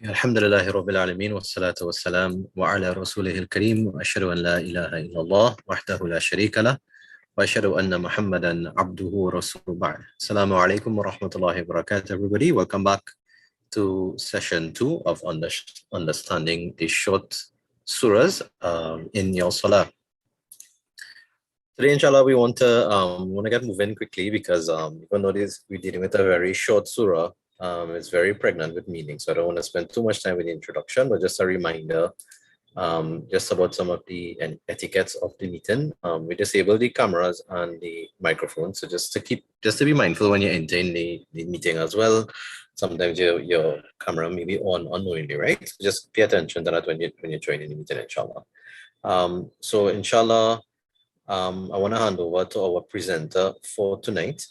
الحمد لله رب العالمين والصلاة والسلام وعلى رسوله الكريم وأشهد أن لا إله إلا الله وحده لا شريك له وأشهد أن محمدا عبده ورسوله بعد. Assalamu alaikum wa rahmatullahi wa barakatuh, everybody. Welcome back to session 2 of understanding the short surahs in your Salah. Today, inshallah, we want to get moving quickly because even though we're dealing with a very short surah, it's very pregnant with meaning. So I don't want to spend too much time with the introduction, but just a reminder, just about some of the etiquettes of the meeting. We disable the cameras and the microphone. So just to be mindful when you're entering the meeting as well. Sometimes your camera may be on unknowingly, right? So just pay attention to that when you're joining the meeting, inshallah. So inshallah, I want to hand over to our presenter for tonight.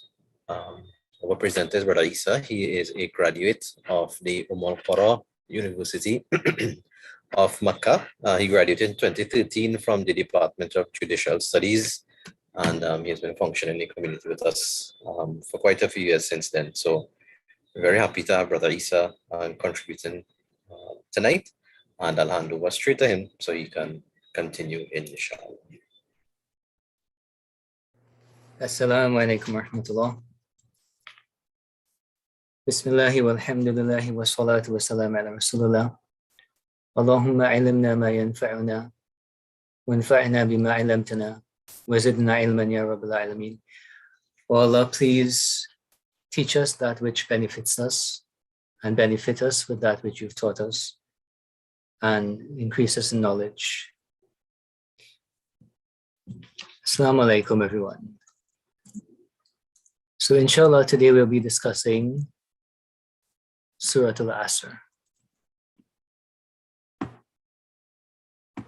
Our presenter is Brother Isa. He is a graduate of the Qura University of Makkah. He graduated in 2013 from the Department of Judicial Studies, and he has been functioning in the community with us for quite a few years since then. So we're very happy to have Brother Isa contributing tonight, and I'll hand over straight to him so he can continue, inshallah. Assalamu alaikum wa rahmatullah. Bismillahi walhamdulillahi wa salatu wa salam ala rasulullah. Allahumma ilimna ma yanfa'una wa anfa'na bima ilamtana wa zidna ilman ya rabbil alameen. O Allah, please teach us that which benefits us and benefit us with that which you've taught us and increase us in knowledge. Assalamu alaikum, everyone. So inshallah, today we'll be discussing Surah Al-Asr.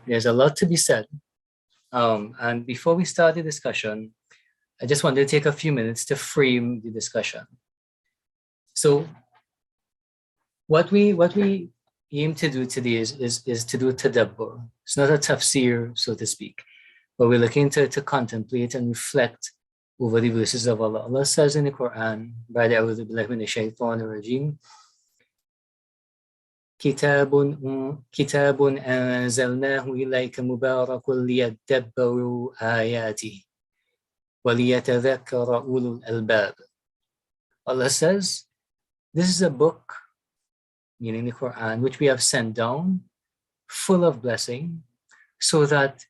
There's a lot to be said. And before we start the discussion, I just wanted to take a few minutes to frame the discussion. So what we aim to do today is to do tadabbur. It's not a tafsir, so to speak, but we're looking to contemplate and reflect over the verses of Allah. Allah says in the Quran, بعد أعوذ بالله من الشيطان الرجيم, كتاب أنزلناه إليك مبارك ليدبروا آياته وليتذكر أولو الألباب. Allah says, this is a book, meaning the Quran, which we have sent down, full of blessing, so that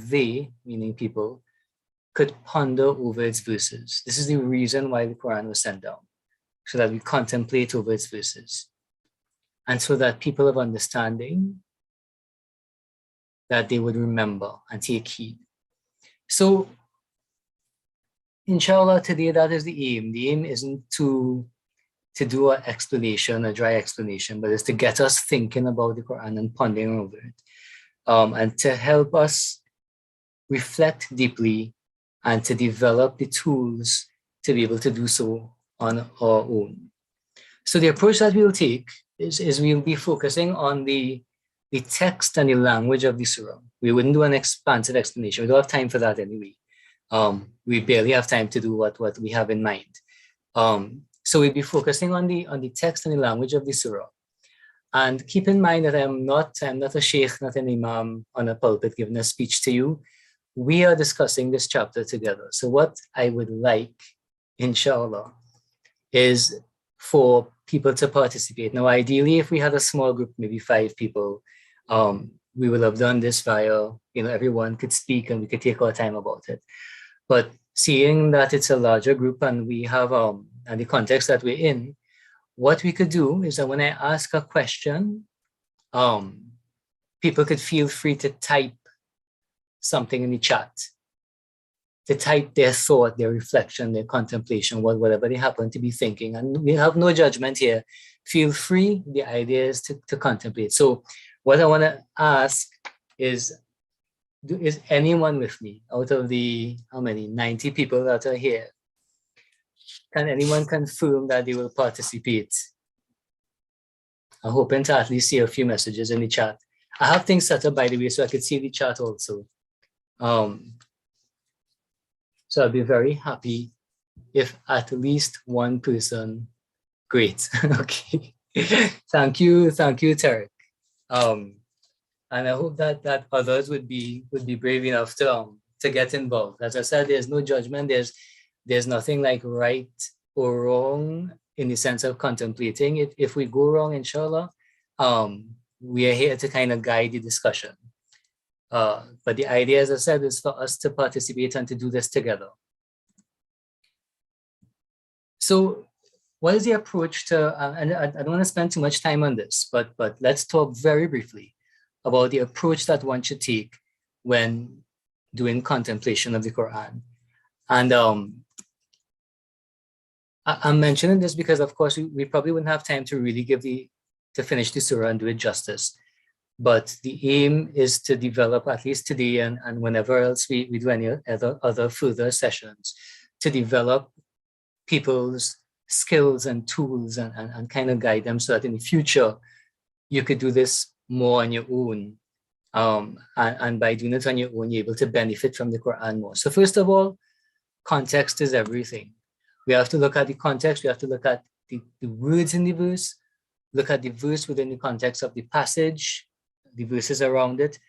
they, meaning people, could ponder over its verses. This is the reason why the Quran was sent down, so that we contemplate over its verses. And so that people of understanding, that they would remember and take heed. So, inshallah, today that is the aim. The aim isn't to do an explanation, a dry explanation, but it's to get us thinking about the Quran and pondering over it. And to help us reflect deeply and to develop the tools to be able to do so on our own. So the approach that we'll take is we'll be focusing on the text and the language of the surah. We wouldn't do an expansive explanation. We don't have time for that anyway. We barely have time to do what we have in mind. So we'll be focusing on the text and the language of the surah. And keep in mind that I'm not a sheikh, not an imam on a pulpit giving a speech to you. We are discussing this chapter together. So what I would like, inshallah, is for people to participate. Now, ideally, if we had a small group, maybe 5 people, we would have done this via, everyone could speak and we could take our time about it. But seeing that it's a larger group and we have, and the context that we're in, what we could do is that when I ask a question, people could feel free to type something in the chat, to type their thought, their reflection, their contemplation, whatever they happen to be thinking. And we have no judgment here. Feel free. The idea is to contemplate. So what I want to ask is anyone with me out of the, 90 people that are here? Can anyone confirm that they will participate? I'm hoping to at least see a few messages in the chat. I have things set up, by the way, so I could see the chat also. So I'll be very happy if at least one person, great, okay. Thank you, Tarek. And I hope that others would be brave enough to get involved. As I said, there's no judgment. There's nothing like right or wrong in the sense of contemplating. If we go wrong, inshallah, we are here to kind of guide the discussion. But the idea, as I said, is for us to participate and to do this together. So what is the approach to, and I don't want to spend too much time on this, but let's talk very briefly about the approach that one should take when doing contemplation of the Quran. And I'm mentioning this because, of course, we probably wouldn't have time to really to finish the surah and do it justice. But the aim is to develop, at least today and whenever else we do any other further sessions, to develop people's skills and tools and kind of guide them so that in the future, you could do this more on your own. And by doing it on your own, you're able to benefit from the Quran more. So first of all, context is everything. We have to look at the context. We have to look at the words in the verse, look at the verse within the context of the passage, the verses around it,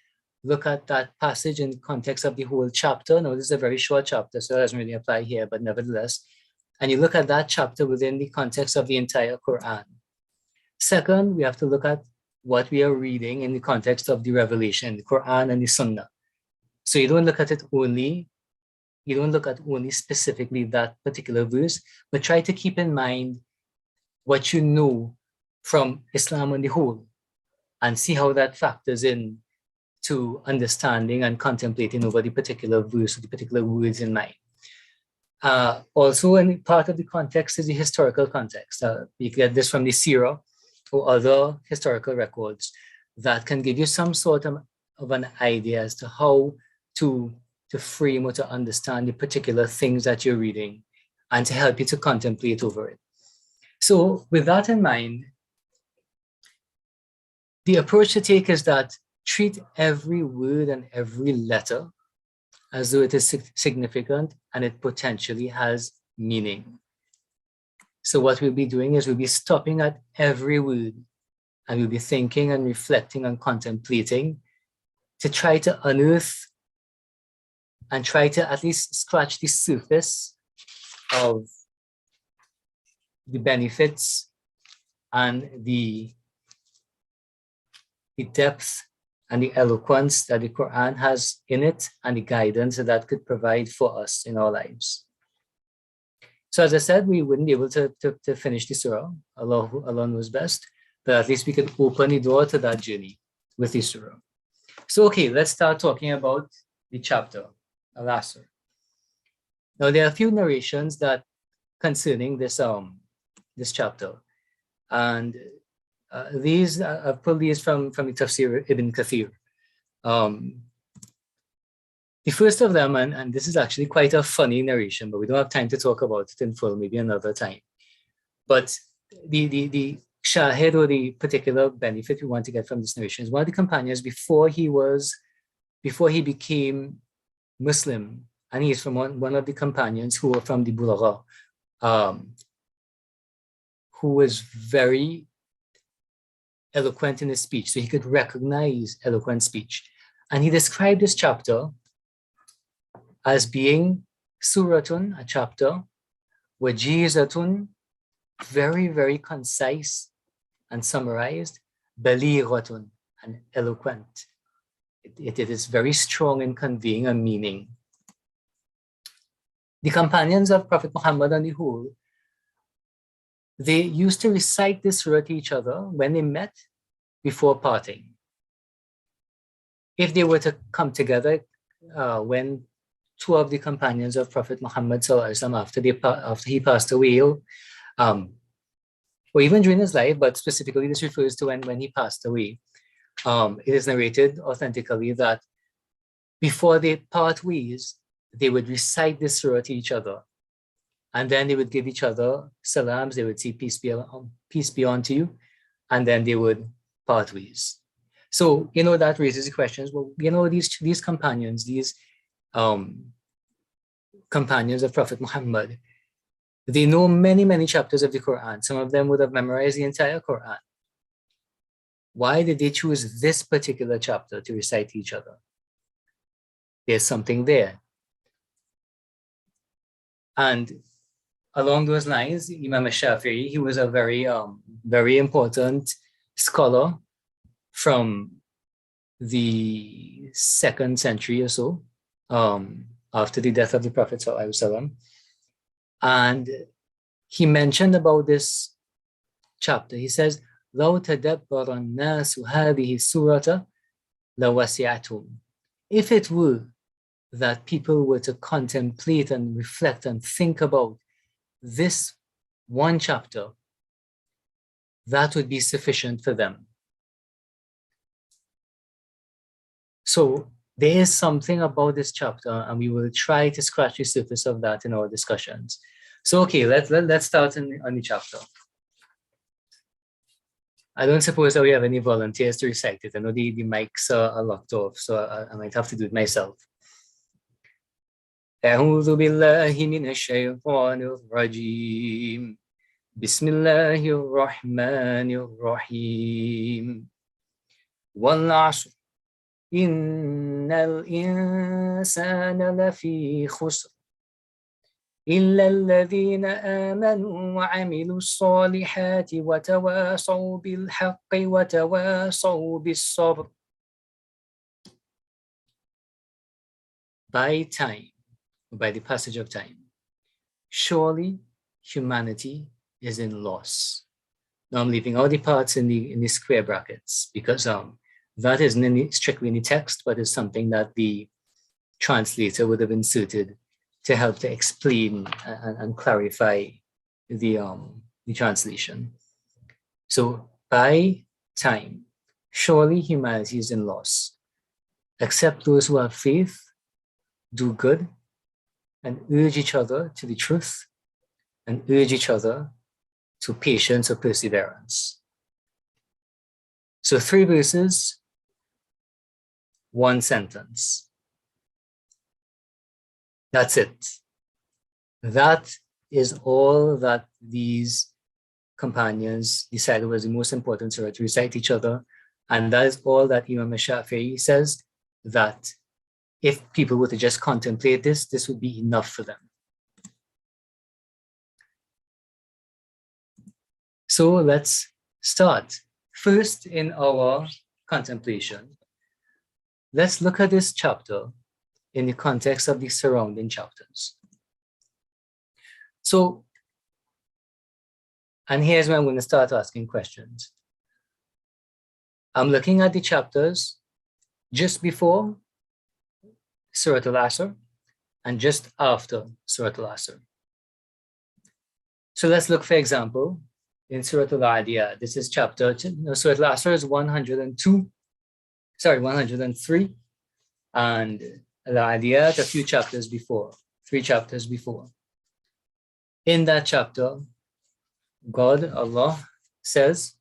look at that passage in the context of the whole chapter. Now, this is a very short chapter, so it doesn't really apply here, but nevertheless, and you look at that chapter within the context of the entire Quran. Second, we have to look at what we are reading in the context of the revelation, the Quran and the Sunnah. So you don't look at only specifically that particular verse, but try to keep in mind what you know from Islam on the whole and see how that factors in to understanding and contemplating over the particular verse or the particular words in mind. Also, in part of the context is the historical context. You get this from the Surah or other historical records that can give you some sort of an idea as to how to frame or to understand the particular things that you're reading and to help you to contemplate over it. So with that in mind, the approach to take is that treat every word and every letter as though it is significant and it potentially has meaning. So what we'll be doing is we'll be stopping at every word and we'll be thinking and reflecting and contemplating to try to unearth and try to at least scratch the surface of the benefits and the depth and the eloquence that the Quran has in it and the guidance that could provide for us in our lives. So as I said, we wouldn't be able to finish the surah. Allah knows best, but at least we could open the door to that journey with the surah. So okay, let's start talking about the chapter, Al-Asr. Now there are a few narrations that concerning this chapter, and these I've pulled these from the Tafsir Ibn Kathir. The first of them, and this is actually quite a funny narration, but we don't have time to talk about it in full, maybe another time. But the shahid or the particular benefit we want to get from this narration is one of the companions before he became Muslim, and he is from one of the companions who were from the Bulagha, who was very eloquent in his speech, so he could recognize eloquent speech. And he described this chapter as being suratun, a chapter, wajizatun, very, very concise and summarized, balighatun, and eloquent. It is very strong in conveying a meaning. The companions of Prophet Muhammad on the whole, they used to recite this surah to each other when they met before parting. If they were to come together when two of the companions of Prophet Muhammad after he passed away, or even during his life, but specifically this refers to when he passed away. It is narrated authentically that before they part ways, they would recite this surah to each other. And then they would give each other salams. They would say, peace be unto you. And then they would part ways. So, that raises the questions. Well, these companions, these companions of Prophet Muhammad, They know many, many chapters of the Quran. Some of them would have memorized the entire Quran. Why did they choose this particular chapter to recite to each other? There's something there. And along those lines, Imam Shafi'i, he was a very, very important scholar from the 2nd century or so, after the death of the Prophet ﷺ. And he mentioned about this chapter. He says, لو تدبر الناس هذه السورة لوسعتهم. If it were that people were to contemplate and reflect and think about this one chapter, that would be sufficient for them. So there is something about this chapter, and we will try to scratch the surface of that in our discussions. So, okay, let's start on the chapter. I don't suppose that we have any volunteers to recite it. I know the mics are locked off, so I might have to do it myself. أعوذ بالله من الشيطان الرجيم بسم الله الرحمن الرحيم والعصر إن الإنسان لفي خسر إلا الذين آمنوا وعملوا الصالحات وتواصوا بالحق وتواصوا بالصبر. By time, by the passage of time, surely humanity is in loss. Now I'm leaving all the parts in the square brackets because that isn't strictly in the text, but is something that the translator would have inserted to help to explain and clarify the translation. So by time, surely humanity is in loss, except those who have faith, do good, and urge each other to the truth, and urge each other to patience or perseverance. So 3 verses, 1 sentence. That's it. That is all that these companions decided was the most important surah to recite each other. And that is all that Imam Shafi'i says, that if people were to just contemplate this, this would be enough for them. So let's start. First, in our contemplation, let's look at this chapter in the context of the surrounding chapters. So, and here's where I'm going to start asking questions. I'm looking at the chapters just before Surah Al-Asr and just after Surah Al-Asr. So let's look, for example, in Surah Al-Adiyah. This is chapter, Surah Al-Asr is 103, and Al-Adiyat a few chapters before, 3 chapters before. In that chapter, God, Allah, says,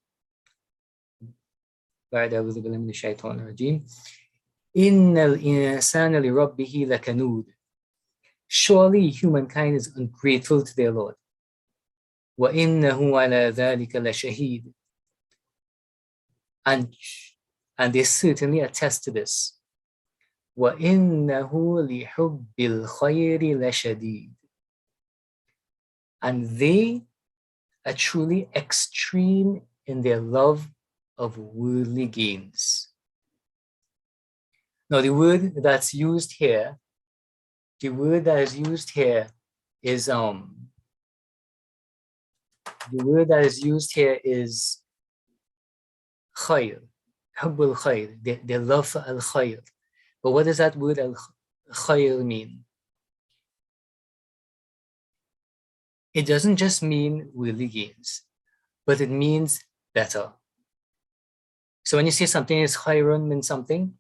surely humankind is ungrateful to their Lord. وَإِنَّهُ عَلَى ذَلِكَ لَشَهِيدٌ. And they certainly attest to this. وَإِنَّهُ لِحُبِّ الْخَيْرِ لَشَدِيدٌ. And they are truly extreme in their love of worldly gains. Now the word that's used here, is khayr, hubbul khayr, their love for al-khayr. But what does that word al-khayr mean? It doesn't just mean worldly gains, but it means better. So when you say something is khayrun min something,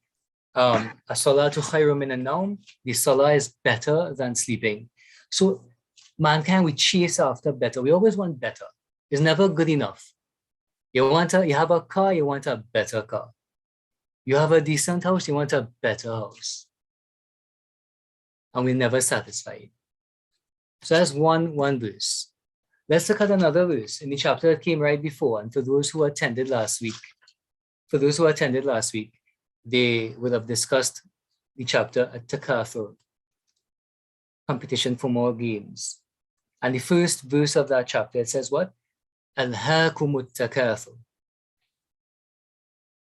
as-salatu khayrun min an-nawm, the salah is better than sleeping. So mankind, we chase after better. We always want better. It's never good enough. You have a car, you want a better car. You have a decent house, you want a better house. And we're never satisfied. So that's one verse. Let's look at another verse in the chapter that came right before. And for those who attended last week, they would have discussed the chapter at Takathur, competition for more gains. And the first verse of that chapter, it says what? Alhaakumut takathur.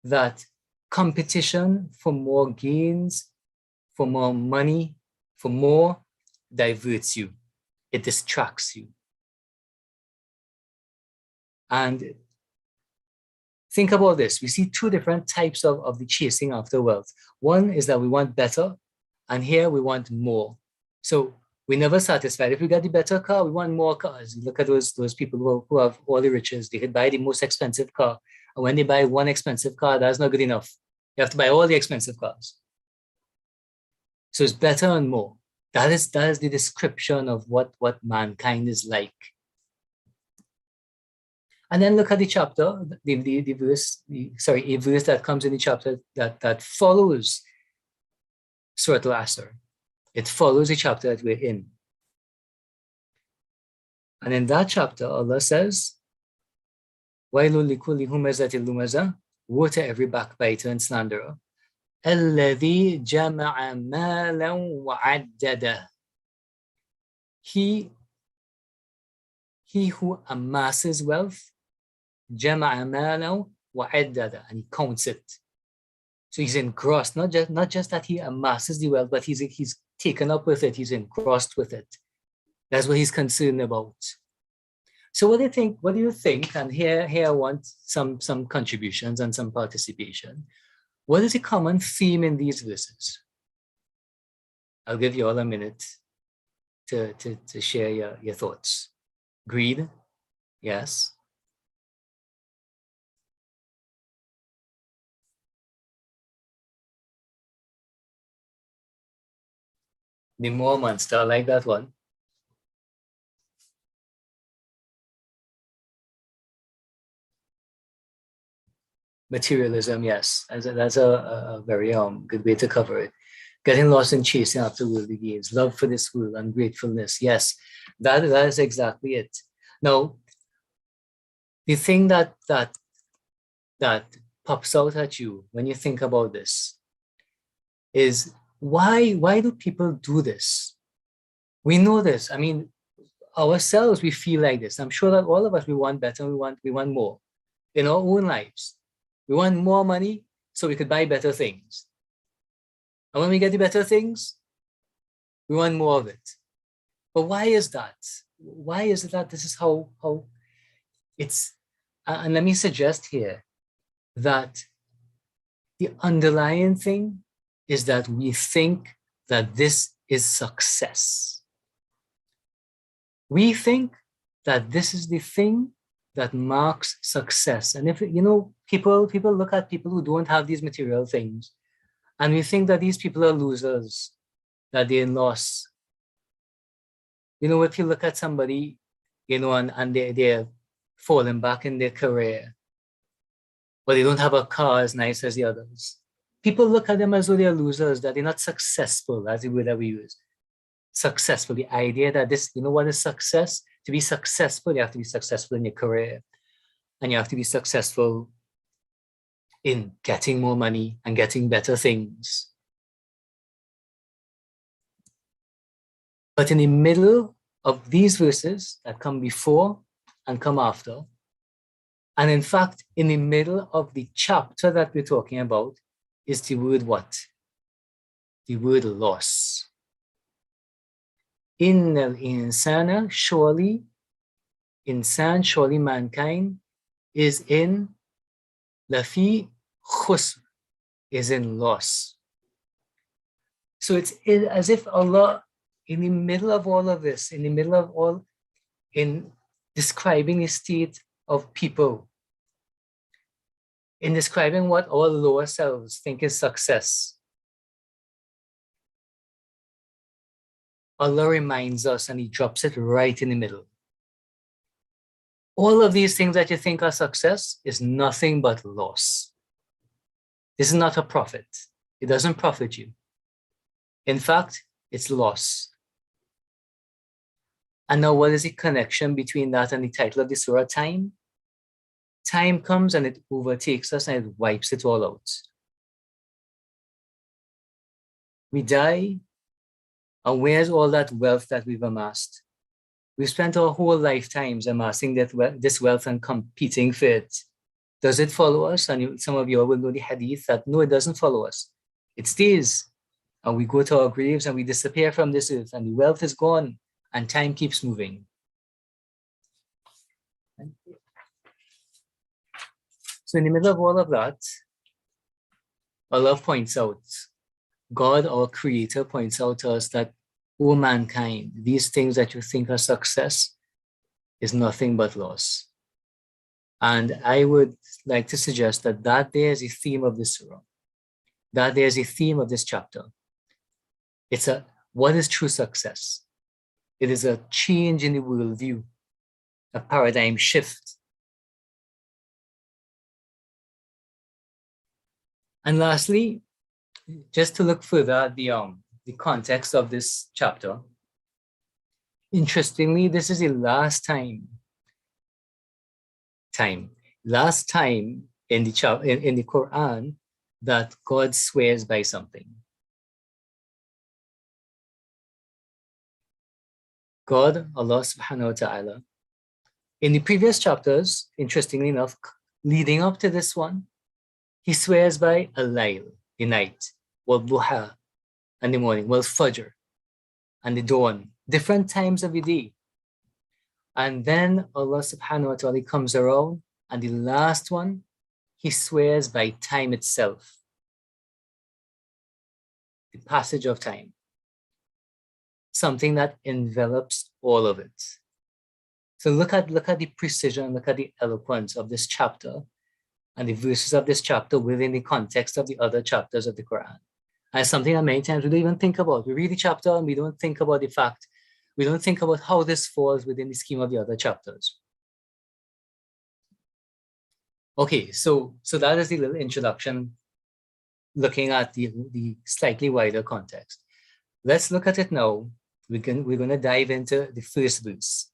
That competition for more gains, for more money, for more, diverts you. It distracts you. And think about this. We see two different types of the chasing after wealth. One is that we want better, and here we want more. So we're never satisfied. If we get the better car, we want more cars. You look at those people who have all the riches. They could buy the most expensive car. And when they buy one expensive car, that's not good enough. You have to buy all the expensive cars. So it's better and more. That is the description of what mankind is like. And then look at the chapter, a verse that comes in the chapter that follows Surah Al-Asr. It follows the chapter that we're in. And in that chapter, Allah says, وَيْلٌ لِكُلِّ هُمَزَةٍ لُمَزَةٍ, woe to every backbiter and slanderer. الَّذِي جَمَعَ مَالًا وَعَدَّدَهُ. He who amasses wealth, جَمَعَ مَالًا وَعَدَّدَهُ, and he counts it. So he's engrossed, not just that he amasses the wealth, but he's taken up with it, he's engrossed with it. That's what he's concerned about. So what do you think? And here I want some contributions and some participation. What is the common theme in these verses? I'll give you all a minute to share your thoughts. Greed, yes. The more monster, I like that one. Materialism, yes. That's a very good way to cover it. Getting lost in chasing after worldly gains, love for this world, ungratefulness. Yes, that is exactly it. Now, the thing that pops out at you when you think about this is why do people do this? We know this. I mean, ourselves, we feel like this. I'm sure that all of us, we want better, we want more in our own lives. We want more money so we could buy better things. And when we get the better things, we want more of it. But why is that? Why is it that this is how it's, and let me suggest here that the underlying thing is that we think that this is success. We think that this is the thing that marks success. And if, people look at people who don't have these material things, and we think that these people are losers, that they're in loss. If you look at somebody, and they're falling back in their career, but they don't have a car as nice as the others. People look at them as though they're losers, that they're not successful, as the word that we use. Successful, the idea that this, what is success? To be successful, you have to be successful in your career, and you have to be successful in getting more money and getting better things. But in the middle of these verses that come before and come after, and in fact, in the middle of the chapter that we're talking about, is the word what? The word loss. Innal insana, surely mankind is in lafi khusr, is in loss. So it's as if Allah, in the middle of all of this, in describing the state of people, in describing what our lower selves think is success, Allah reminds us, and He drops it right in the middle. All of these things that you think are success is nothing but loss. This is not a profit. It doesn't profit you. In fact, it's loss. And now what is the connection between that and the title of the surah? Time. Time comes and it overtakes us and it wipes it all out. We die, and where's all that wealth that we've amassed? We've spent our whole lifetimes amassing this wealth and competing for it. Does it follow us? And some of you will know the hadith that no, it doesn't follow us. It stays. And we go to our graves and we disappear from this earth and the wealth is gone and time keeps moving. So in the middle of all of that, Allah points out, God, our creator, points out to us that, O mankind, these things that you think are success is nothing but loss. And I would like to suggest that there is a theme of this surah. That there is a theme of this chapter. It's what is true success? It is a change in the worldview, a paradigm shift. And lastly, just to look further at the context of this chapter, interestingly, this is the last time in the Quran that God swears by something. God, Allah subhanahu wa ta'ala, in the previous chapters, interestingly enough, leading up to this one, he swears by al-layl, the night, wal-duha, and the morning, wal-fajr, and the dawn, different times of the day. And then Allah subhanahu wa ta'ala comes around, and the last one, he swears by time itself, the passage of time, something that envelops all of it. So look at the precision, look at the eloquence of this chapter and the verses of this chapter within the context of the other chapters of the Quran. And it's something that many times we don't even think about. We read the chapter and we don't think about the fact, we don't think about how this falls within the scheme of the other chapters. Okay, so that is the little introduction, looking at the slightly wider context. Let's look at it now. We're going to dive into the first verse.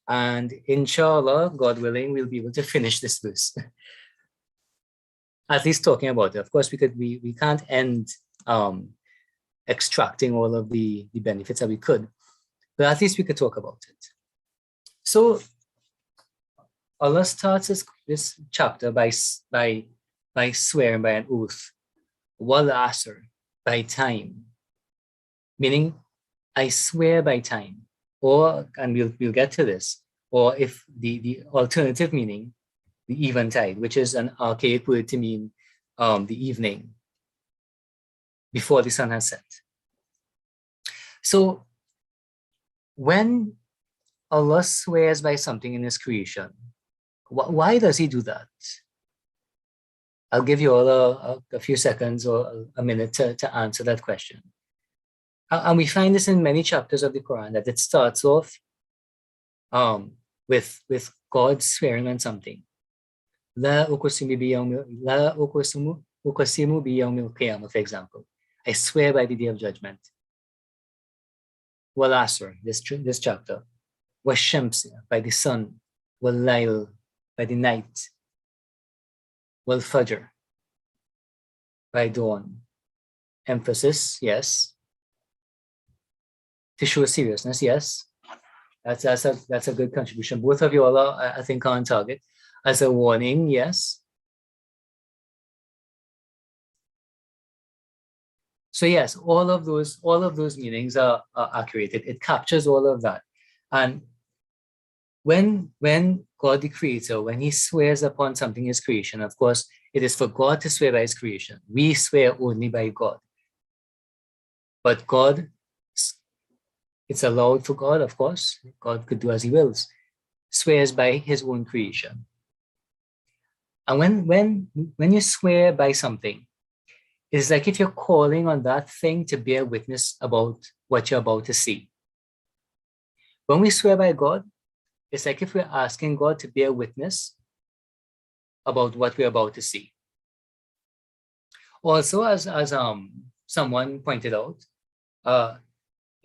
And inshallah, God willing, we'll be able to finish this verse. At least talking about it. Of course, we can't end extracting all of the benefits that we could, but at least we could talk about it. So Allah starts this chapter by swearing by an oath, wal asr, by time, meaning I swear by time, and we'll get to this, or if the alternative meaning, the eventide, which is an archaic word to mean the evening before the sun has set. So when Allah swears by something in his creation, why does he do that? I'll give you all a few seconds or a minute to answer that question. And we find this in many chapters of the Quran, that it starts off with God swearing on something. La uqsimu biyawmil qiyamah, for example. I swear by the day of judgment. Wal asr, this chapter. Wash-shams, by the sun. Wal layl, by the night. Wal fajr, by dawn. Emphasis, yes. To show seriousness, yes. That's a good contribution. Both of you all are, I think, on target. As a warning, yes. So yes, all of those meanings are accurate. It captures all of that. And when God the Creator, when he swears upon something in his creation, of course, it is for God to swear by his creation. We swear only by God. But God, it's allowed for God, of course. God could do as he wills. Swears by his own creation. And when you swear by something, it's like if you're calling on that thing to bear witness about what you're about to see. When we swear by God, it's like if we're asking God to bear witness about what we're about to see. Also, as someone pointed out,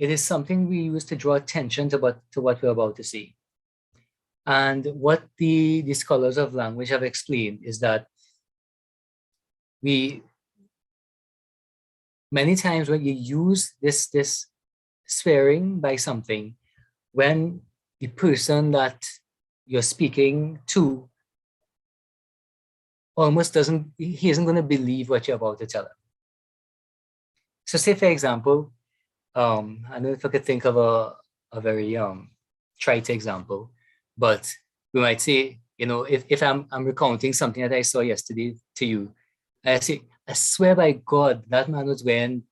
it is something we use to draw attention to what we're about to see. And what the scholars of language have explained is that many times when you use this swearing by something, when the person that you're speaking to almost he isn't going to believe what you're about to tell him. So say, for example, I don't know if I could think of a very trite example, but we might say, if I'm recounting something that I saw yesterday to you, I say, I swear by God, that man was wearing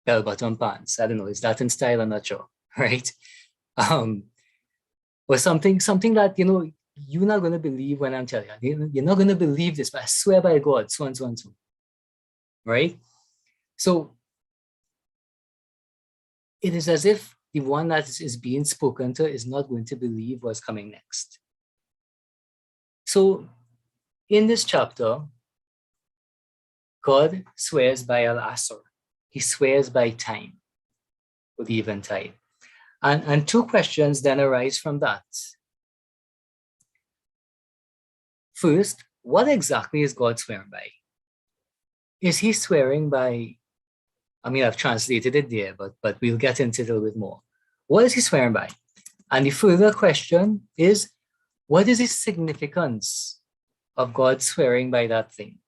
bell-bottom pants. I don't know, is that in style? I'm not sure, right? Or something that, you're not going to believe when I'm telling you. You're not going to believe this, but I swear by God, so and so and so, right? So it is as if the one that is being spoken to is not going to believe what's coming next. So in this chapter, God swears by Al-Asr. He swears by time, or the eventide. And two questions then arise from that. First, what exactly is God swearing by? Is he swearing by, I've translated it there, but we'll get into it a little bit more. What is he swearing by? And the further question is, what is the significance of God swearing by that thing?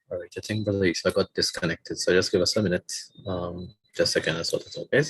All right, I think Brother Isa got disconnected, so just give us a minute, just to kind of sort it out, okay?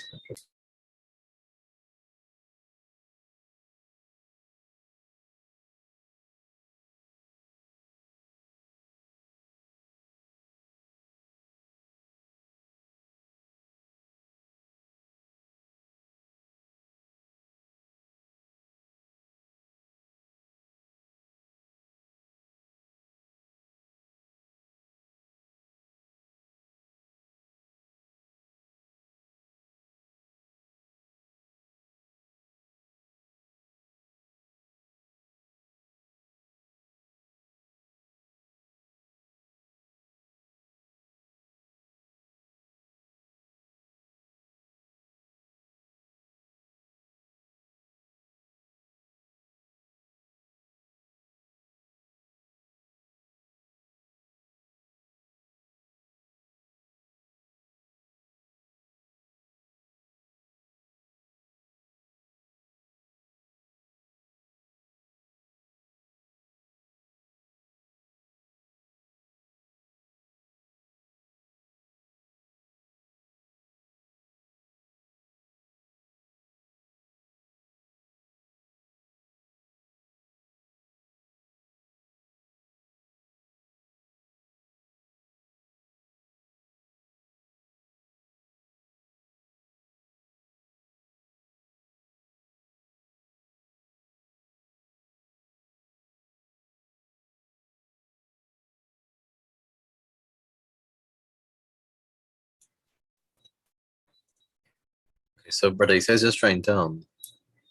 Okay, so Brother Isa is just trying to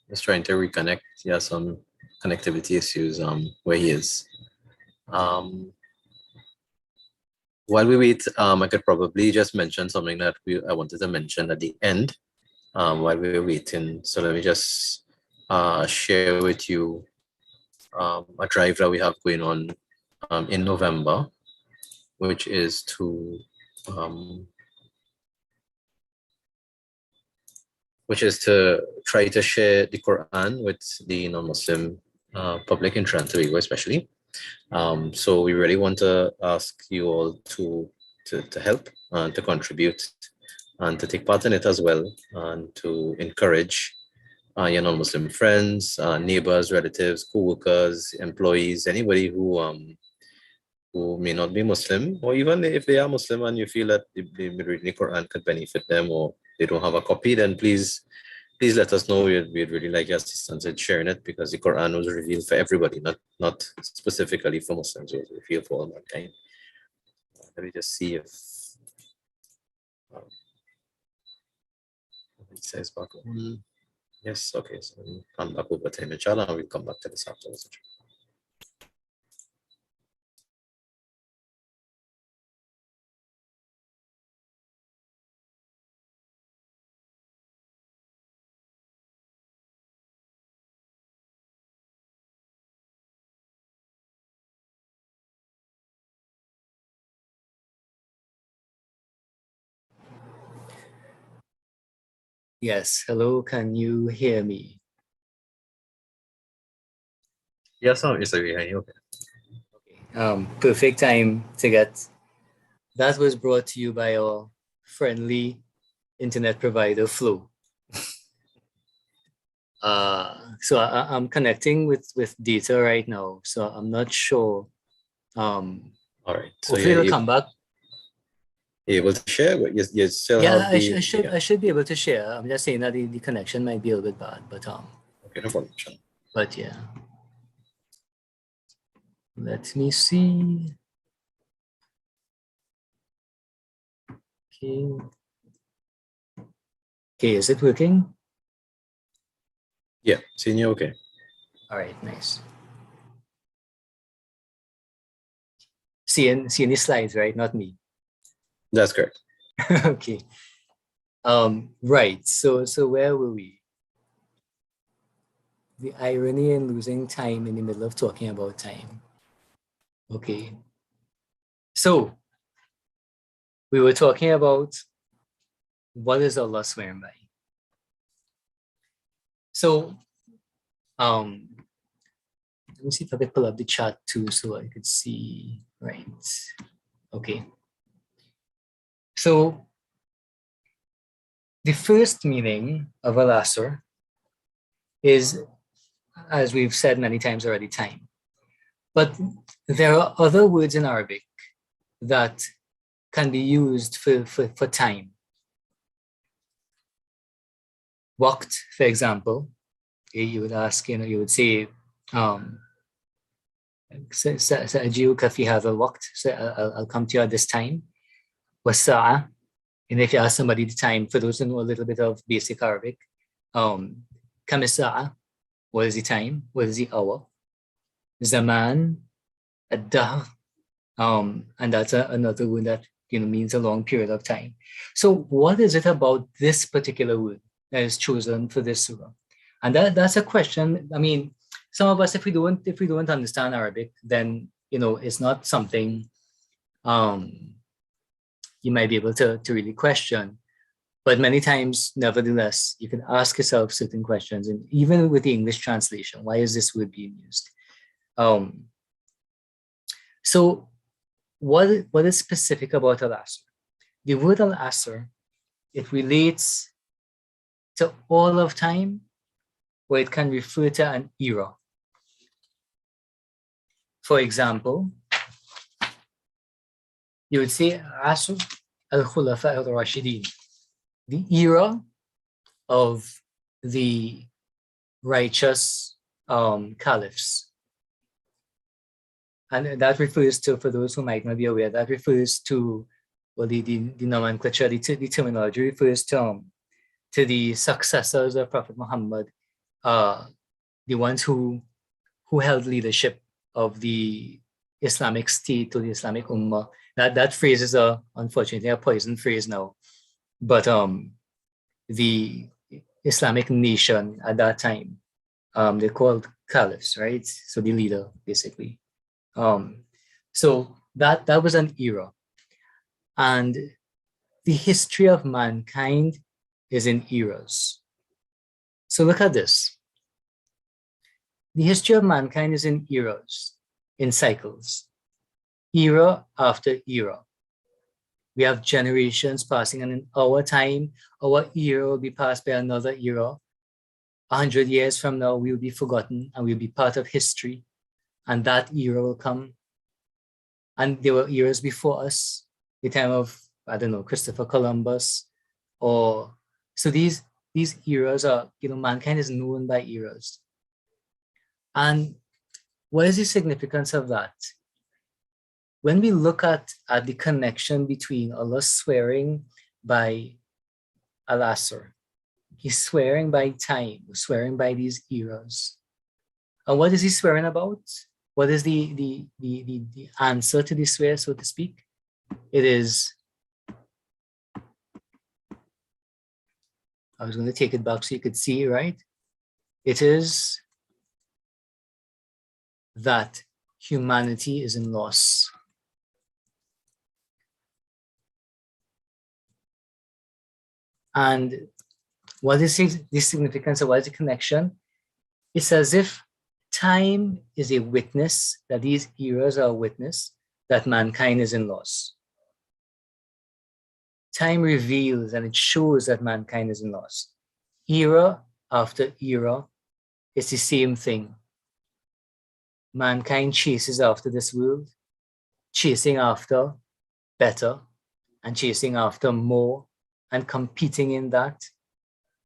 reconnect. He has some connectivity issues where he is. While we wait, I could probably just mention something that I wanted to mention at the end while we were waiting. So let me just share with you a drive that we have going on in November. which is to um, try to share the Quran with the non-Muslim public in Trinidad and Tobago, especially. So we really want to ask you all to help and to contribute and to take part in it as well, and to encourage your non-Muslim friends, neighbors, relatives, co-workers, employees, anybody who may not be Muslim, or even if they are Muslim and you feel that the reading the Quran could benefit them, or they don't have a copy, then please let us know. We'd really like your assistance in sharing it, because the Quran was revealed for everybody, not specifically for Muslims. It was revealed for all mankind. Let me just see if it says back. Yes, okay. So we'll come back over time, inshallah, and we'll come back to this afterwards. Yes, hello, can you hear me? Yes, no, it's okay. Okay. Perfect time to get. That was brought to you by our friendly internet provider, Flow. So I'm connecting with data right now, so I'm not sure. All right. So Hopefully it'll come back. Able to share, but you still Yeah, have the. I should be able to share. I'm just saying that the connection might be a little bit bad, but Okay, no problem. But yeah. Let me see. Okay. Okay, is it working? Yeah, seeing you okay. All right, nice. Seeing the slides, right? Not me. That's correct. Okay. Right. So where were we? The irony in losing time in the middle of talking about time. Okay. So we were talking about what is Allah swearing by. So let me see if I can pull up the chat too so I could see. Right. Okay. So the first meaning of al-asr is, as we've said many times already, time. But there are other words in Arabic that can be used for time. Waqt, for example, you would ask, you would say, سأجيئك في هذا الوقت. So I'll come to you at this time. والساعة. And if you ask somebody the time, for those who know a little bit of basic Arabic, كم الساعة? What is the time? What is the hour? Zaman, الدهر. And that's another word that means a long period of time. So what is it about this particular word that is chosen for this surah? And that's a question. I mean, some of us, if we don't understand Arabic, then it's not something you might be able to really question. But many times, nevertheless, you can ask yourself certain questions, and even with the English translation, why is this word being used? So what is specific about al-asr? The word al-asr, it relates to all of time, or it can refer to an era. For example, you would say Asr al-Khulafa al-Rashidin, the era of the righteous caliphs. And that refers to, for those who might not be aware, that refers to, well, the nomenclature, the terminology refers to the successors of Prophet Muhammad, the ones who held leadership of the Islamic State or the Islamic Ummah. That phrase is unfortunately a poison phrase now, but the Islamic nation at that time, they're called caliphs, right? So the leader, basically. So That was an era. And the history of mankind is in eras. So look at this. The history of mankind is in eras, in cycles, era after era. We have generations passing, and in our time, our era will be passed by another era. 100 years from now, we'll be forgotten and we'll be part of history. And that era will come. And there were eras before us, the time of, I don't know, Christopher Columbus, or so these eras are, mankind is known by eras. And what is the significance of that? When we look at the connection between Allah swearing by Al-Asr, he's swearing by time, swearing by these eras. And what is he swearing about? What is the answer to this swear, so to speak? It is, I was going to take it back so you could see, right? It is that humanity is in loss. And what is the significance of what is the connection? It's as if time is a witness, that these eras are a witness that mankind is in loss. Time reveals and it shows that mankind is in loss. Era after era, it's the same thing. Mankind chases after this world, chasing after better and chasing after more and competing in that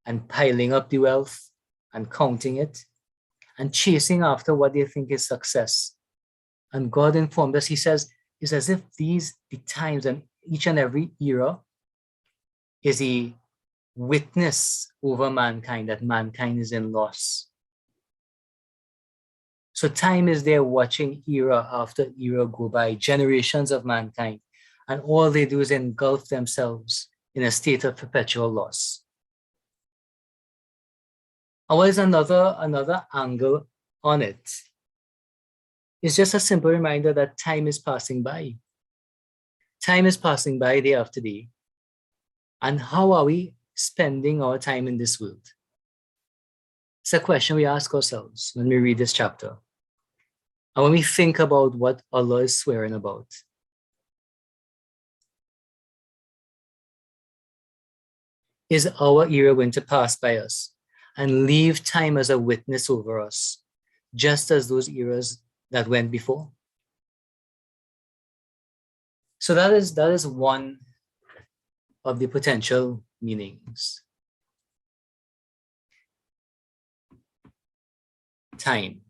and piling up the wealth and counting it and chasing after what they think is success. And God informed us, he says, it's as if the times and each and every era is a witness over mankind, that mankind is in loss. So time is there watching era after era go by, generations of mankind, and all they do is engulf themselves in a state of perpetual loss. And what is another angle on it? It's just a simple reminder that time is passing by. Time is passing by day after day. And how are we spending our time in this world? It's a question we ask ourselves when we read this chapter. And when we think about what Allah is swearing about. Is our era going to pass by us and leave time as a witness over us, just as those eras that went before? So that is one of the potential meanings. Time.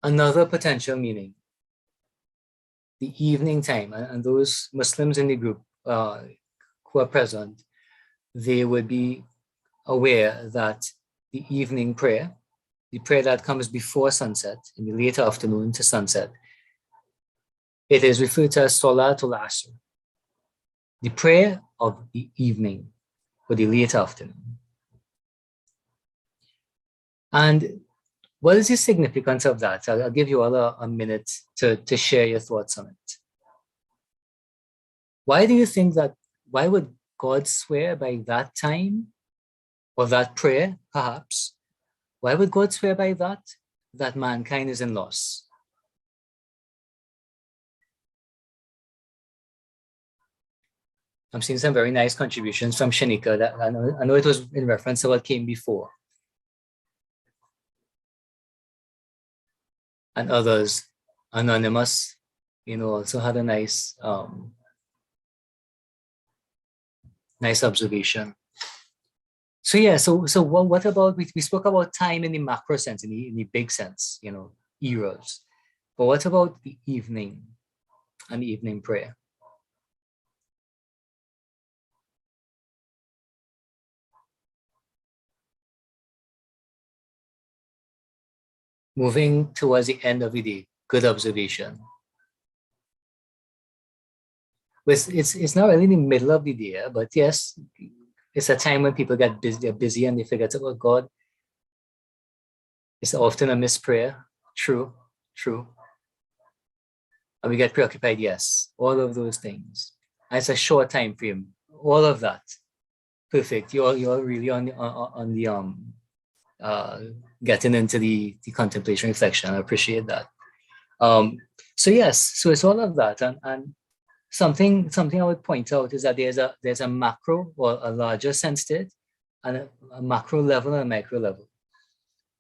Another potential meaning, the evening time, and those Muslims in the group who are present, they would be aware that the evening prayer, the prayer that comes before sunset, in the late afternoon to sunset, it is referred to as Salaah al-Asr, the prayer of the evening or the late afternoon. And what is the significance of that? I'll give you all a minute to share your thoughts on it. Why do you think that, why would God swear by that time or that prayer, perhaps? Why would God swear by that mankind is in loss? I'm seeing some very nice contributions from Shanika. That I know it was in reference to what came before. And others, Anonymous, also had a nice nice observation. So yeah, so what about, we spoke about time in the macro sense, in the big sense, eras. But what about the evening and the evening prayer? Moving towards the end of the day, good observation. It's not really in the middle of the day, but yes, it's a time when people get busy, they're busy and they forget about God. It's often a missed prayer. True. and we get preoccupied, yes, all of those things. And it's a short time frame, all of that. Perfect. You're really on the getting into the contemplation reflection. I appreciate that. So yes, so it's all of that, and something I would point out is that there's a macro or a larger sense to it, and a macro level and a micro level.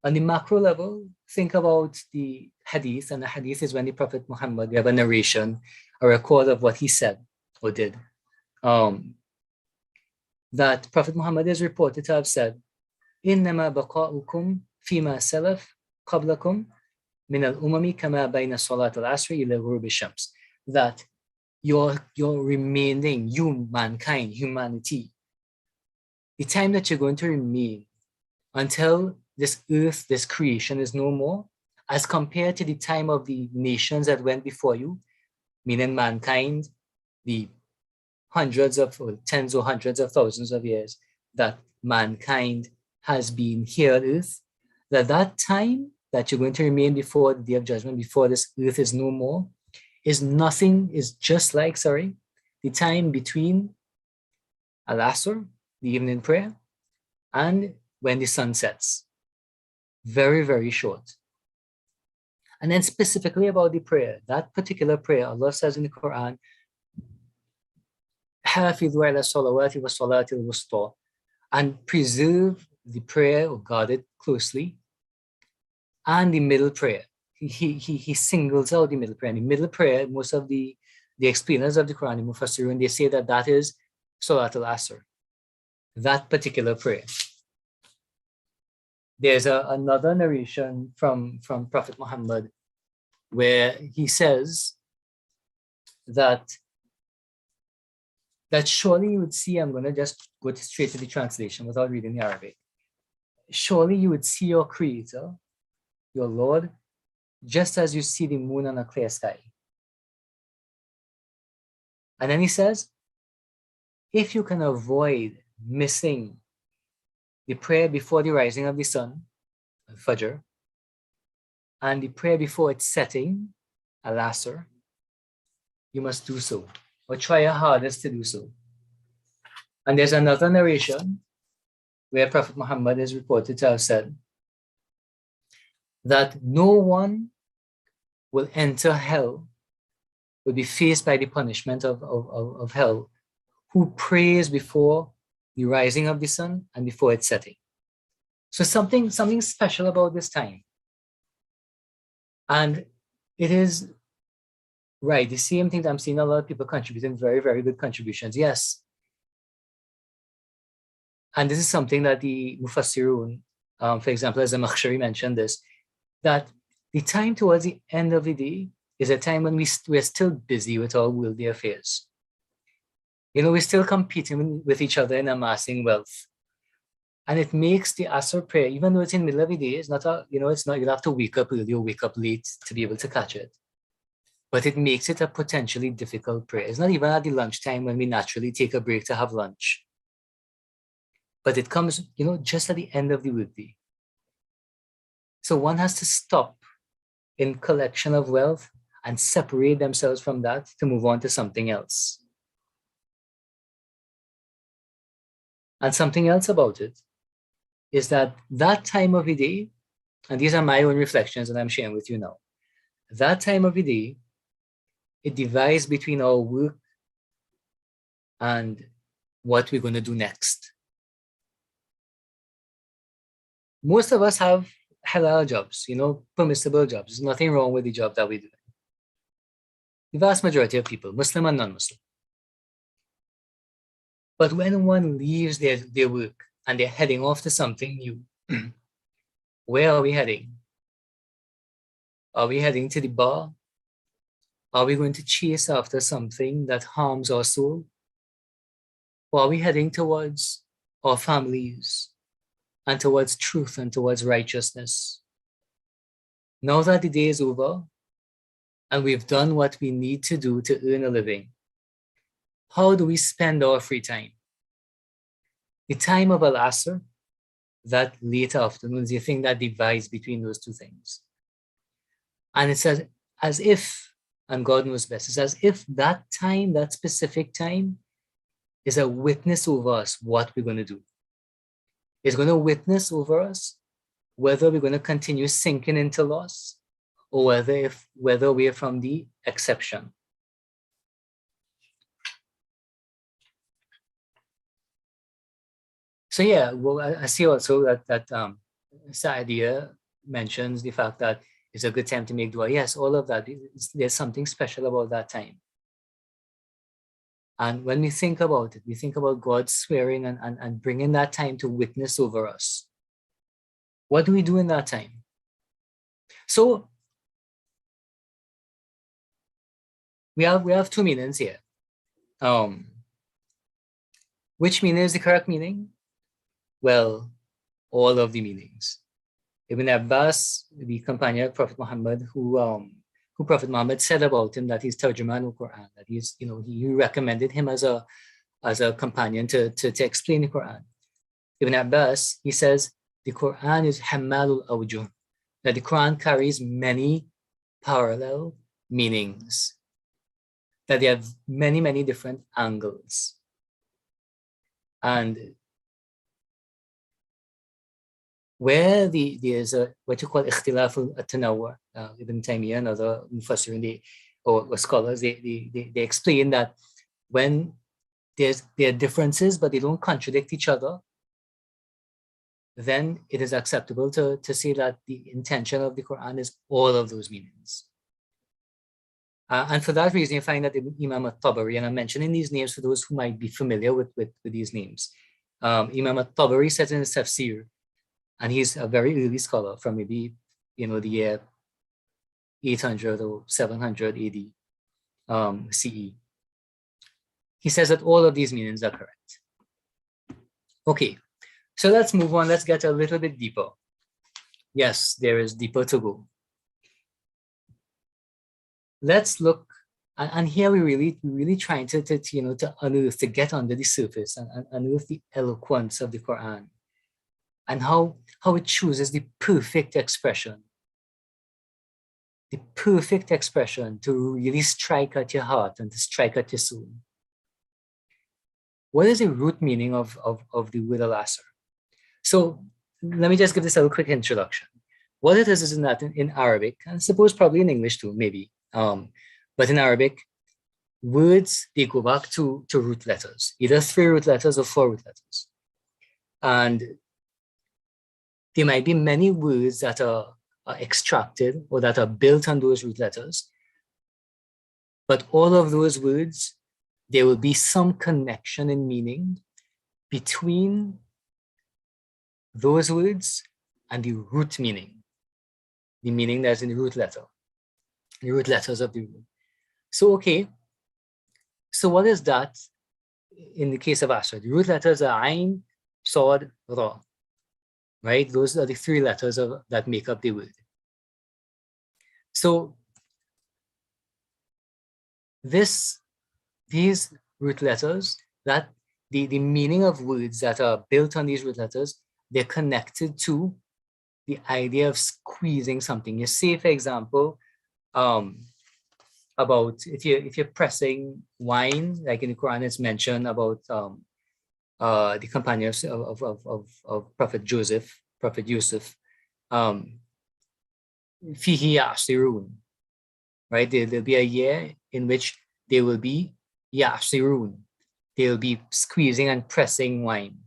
On the macro level, think about the hadith, and the hadith is when the Prophet Muhammad, we have a narration, a record of what he said or did. That Prophet Muhammad is reported to have said, إِنَّمَا بَقَاؤُكُمْ فِيمَا سَلَفْ قَبْلَكُمْ مِنَ الْأُمَمِ كَمَا بَيْنَ صَلَاةِ الْعَصْرِ إِلَى غُرُوبِ الشَّمْسِ. That your remaining, you, mankind, humanity, the time that you're going to remain until this earth, this creation is no more, as compared to the time of the nations that went before you, meaning mankind, the hundreds of, or tens or hundreds of thousands of years that mankind has been here on earth, that time that you're going to remain before the day of judgment, before this earth is no more, is just like, the time between Al-Asr, the evening prayer, and when the sun sets. Very, very short. And then specifically about the prayer, that particular prayer, Allah says in the Quran, حافظوا على الصلوات والصلاة الوسطى, and preserve the prayer or guard it closely, and the middle prayer. He singles out the middle prayer. And the middle prayer, most of the explainers of the Quran, the Mufassirun, they say that is Salat al-Asr, that particular prayer. There's another narration from Prophet Muhammad where he says that surely you would see, I'm going to just go straight to the translation without reading the Arabic. Surely you would see your Creator, your Lord, just as you see the moon on a clear sky. And then he says, if you can avoid missing the prayer before the rising of the sun, Fajr, and the prayer before its setting, Al-Asr, you must do so, or try your hardest to do so. And there's another narration where Prophet Muhammad is reported to have said that no one will enter hell, will be faced by the punishment of hell, who prays before the rising of the sun and before its setting. So something special about this time. And it is right, the same thing that I'm seeing a lot of people contributing very, very good contributions. Yes. And this is something that the Mufassirun, for example, as the Makhshari mentioned this, that the time towards the end of the day is a time when we're still busy with our worldly affairs. We're still competing with each other in amassing wealth. And it makes the Asr prayer, even though it's in the middle of the day, it's not, you'll have to wake up early or wake up late to be able to catch it. But it makes it a potentially difficult prayer. It's not even at the lunchtime when we naturally take a break to have lunch. But it comes, just at the end of the workday. So one has to stop in collection of wealth and separate themselves from that to move on to something else. And something else about it is that time of the day, and these are my own reflections that I'm sharing with you now, that time of the day, it divides between our work and what we're going to do next. Most of us have halal jobs, permissible jobs. There's nothing wrong with the job that we do. The vast majority of people, Muslim and non-Muslim. But when one leaves their work and they're heading off to something new, where are we heading? Are we heading to the bar? Are we going to chase after something that harms our soul? Or are we heading towards our families and towards truth and towards righteousness? Now that the day is over and we've done what we need to do to earn a living, how do we spend our free time? The time of Al-Asr, that late afternoon, is the thing that divides between those two things. And it's as if, and God knows best. It's as if that time, that specific time, is a witness over us what we're going to do. It's going to witness over us whether we're going to continue sinking into loss or whether we are from the exception. So yeah, well, I see also that Saadia mentions the fact that it's a good time to make dua. Yes, all of that. There's something special about that time. And when we think about it, we think about God swearing and bringing that time to witness over us. What do we do in that time? So we have two meanings here. Which meaning is the correct meaning? Well, all of the meanings. Ibn Abbas, the companion of Prophet Muhammad, who Prophet Muhammad said about him that he's Tarjuman al-Quran, that he's, he recommended him as a companion to explain the Quran. Ibn Abbas, he says, the Quran is Hammalul Awjuh, that the Quran carries many parallel meanings, that they have many, many different angles. And where there's what you call ikhtilaf al-tanawwu, Ibn Taymiyyah and other mufassirin, or scholars, they explain that when there are differences but they don't contradict each other, then it is acceptable to say that the intention of the Quran is all of those meanings. And for that reason, you find that Imam al-Tabari, and I'm mentioning these names for those who might be familiar with these names. Imam al-Tabari says in his tafsir, and he's a very early scholar from maybe, the year 800 or 700 AD CE. He says that all of these meanings are correct. Okay, so let's move on. Let's get a little bit deeper. Yes, there is deeper to go. Let's look, and here we're really trying to unearth, to get under the surface and unearth the eloquence of the Quran and how it chooses the perfect expression to really strike at your heart and to strike at your soul. What is the root meaning of the word al-Asr? So let me just give this a quick introduction. What it is in that in Arabic, and I suppose probably in English too, maybe. But in Arabic, words, they go back to root letters, either 3 root letters or 4 root letters. And there might be many words that are extracted or that are built on those root letters. But all of those words, there will be some connection in meaning between those words and the root meaning, the meaning that's in the root letter, the root letters of the word. So, okay, so what is that in the case of Asr? The root letters are Ain, Sod, Ra, right? Those are the 3 letters that make up the word. So these root letters, that the meaning of words that are built on these root letters, they're connected to the idea of squeezing something. You say, for example, about if you're pressing wine, like in the Quran, it's mentioned about the companions of Prophet Yusuf, fihi ya'sirun, right? There'll be a year in which they will be ya'sirun. They'll be squeezing and pressing wine.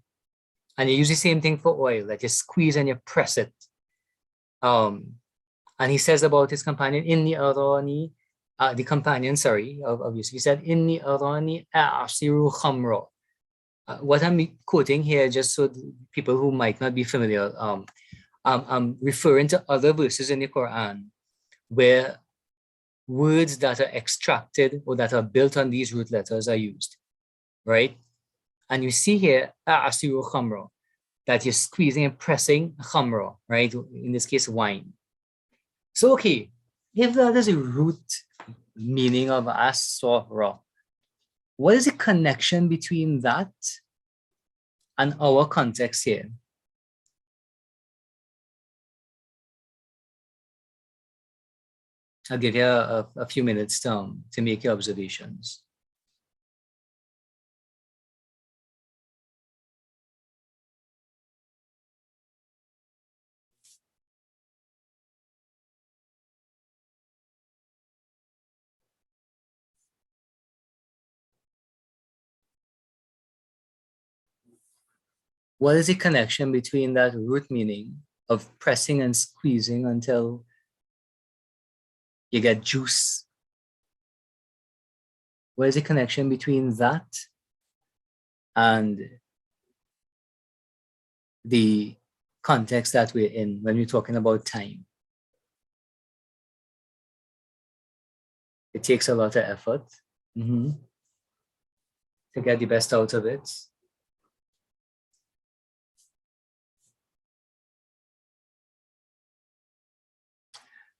And you use the same thing for oil, that you squeeze and you press it. And he says about his companion, Inni arani, the companion, of Yusuf, he said, Inni arani a'asiru khamra. What I'm quoting here, just so people who might not be familiar, I'm referring to other verses in the Quran where words that are extracted or that are built on these root letters are used, right? And you see here, a'asiru khamra, that you're squeezing and pressing khamra, right? In this case, wine. So, okay, if that is a root meaning of asra, what is the connection between that and our context here? I'll give you a few minutes to make your observations. What is the connection between that root meaning of pressing and squeezing until you get juice? What is the connection between that and the context that we're in when we're talking about time? It takes a lot of effort to get the best out of it.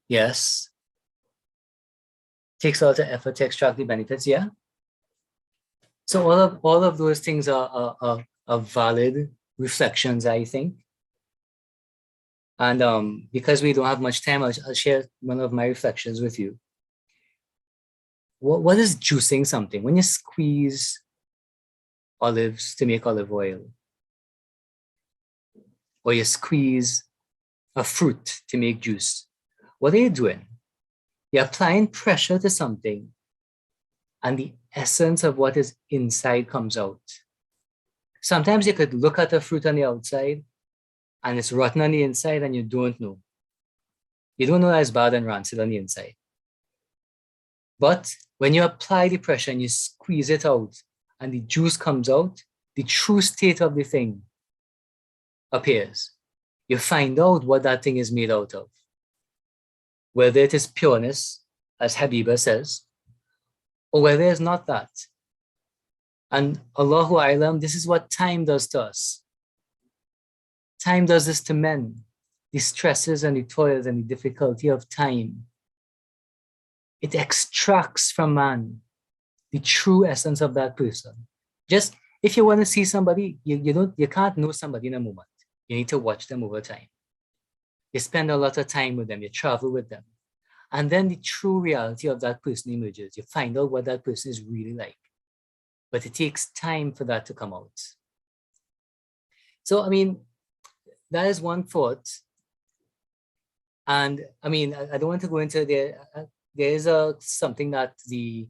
Yes. Takes a lot of effort to extract the benefits, yeah. So all of those things are valid reflections, I think. And because we don't have much time, I'll share one of my reflections with you. What is juicing something? When you squeeze olives to make olive oil, or you squeeze a fruit to make juice, what are you doing? You're applying pressure to something, and the essence of what is inside comes out. Sometimes you could look at a fruit on the outside and it's rotten on the inside and you don't know. You don't know that it's bad and rancid on the inside. But when you apply the pressure and you squeeze it out and the juice comes out, the true state of the thing appears. You find out what that thing is made out of. Whether it is pureness, as Habiba says, or whether it's not that. And Allahu A'lam, this is what time does to us. Time does this to men. The stresses and the toils and the difficulty of time. It extracts from man the true essence of that person. Just if you want to see somebody, you can't know somebody in a moment. You need to watch them over time. You spend a lot of time with them, you travel with them. And then the true reality of that person emerges. You find out what that person is really like. But it takes time for that to come out. So, I mean, that is one thought. And I mean, I don't want to go into there. There is something that the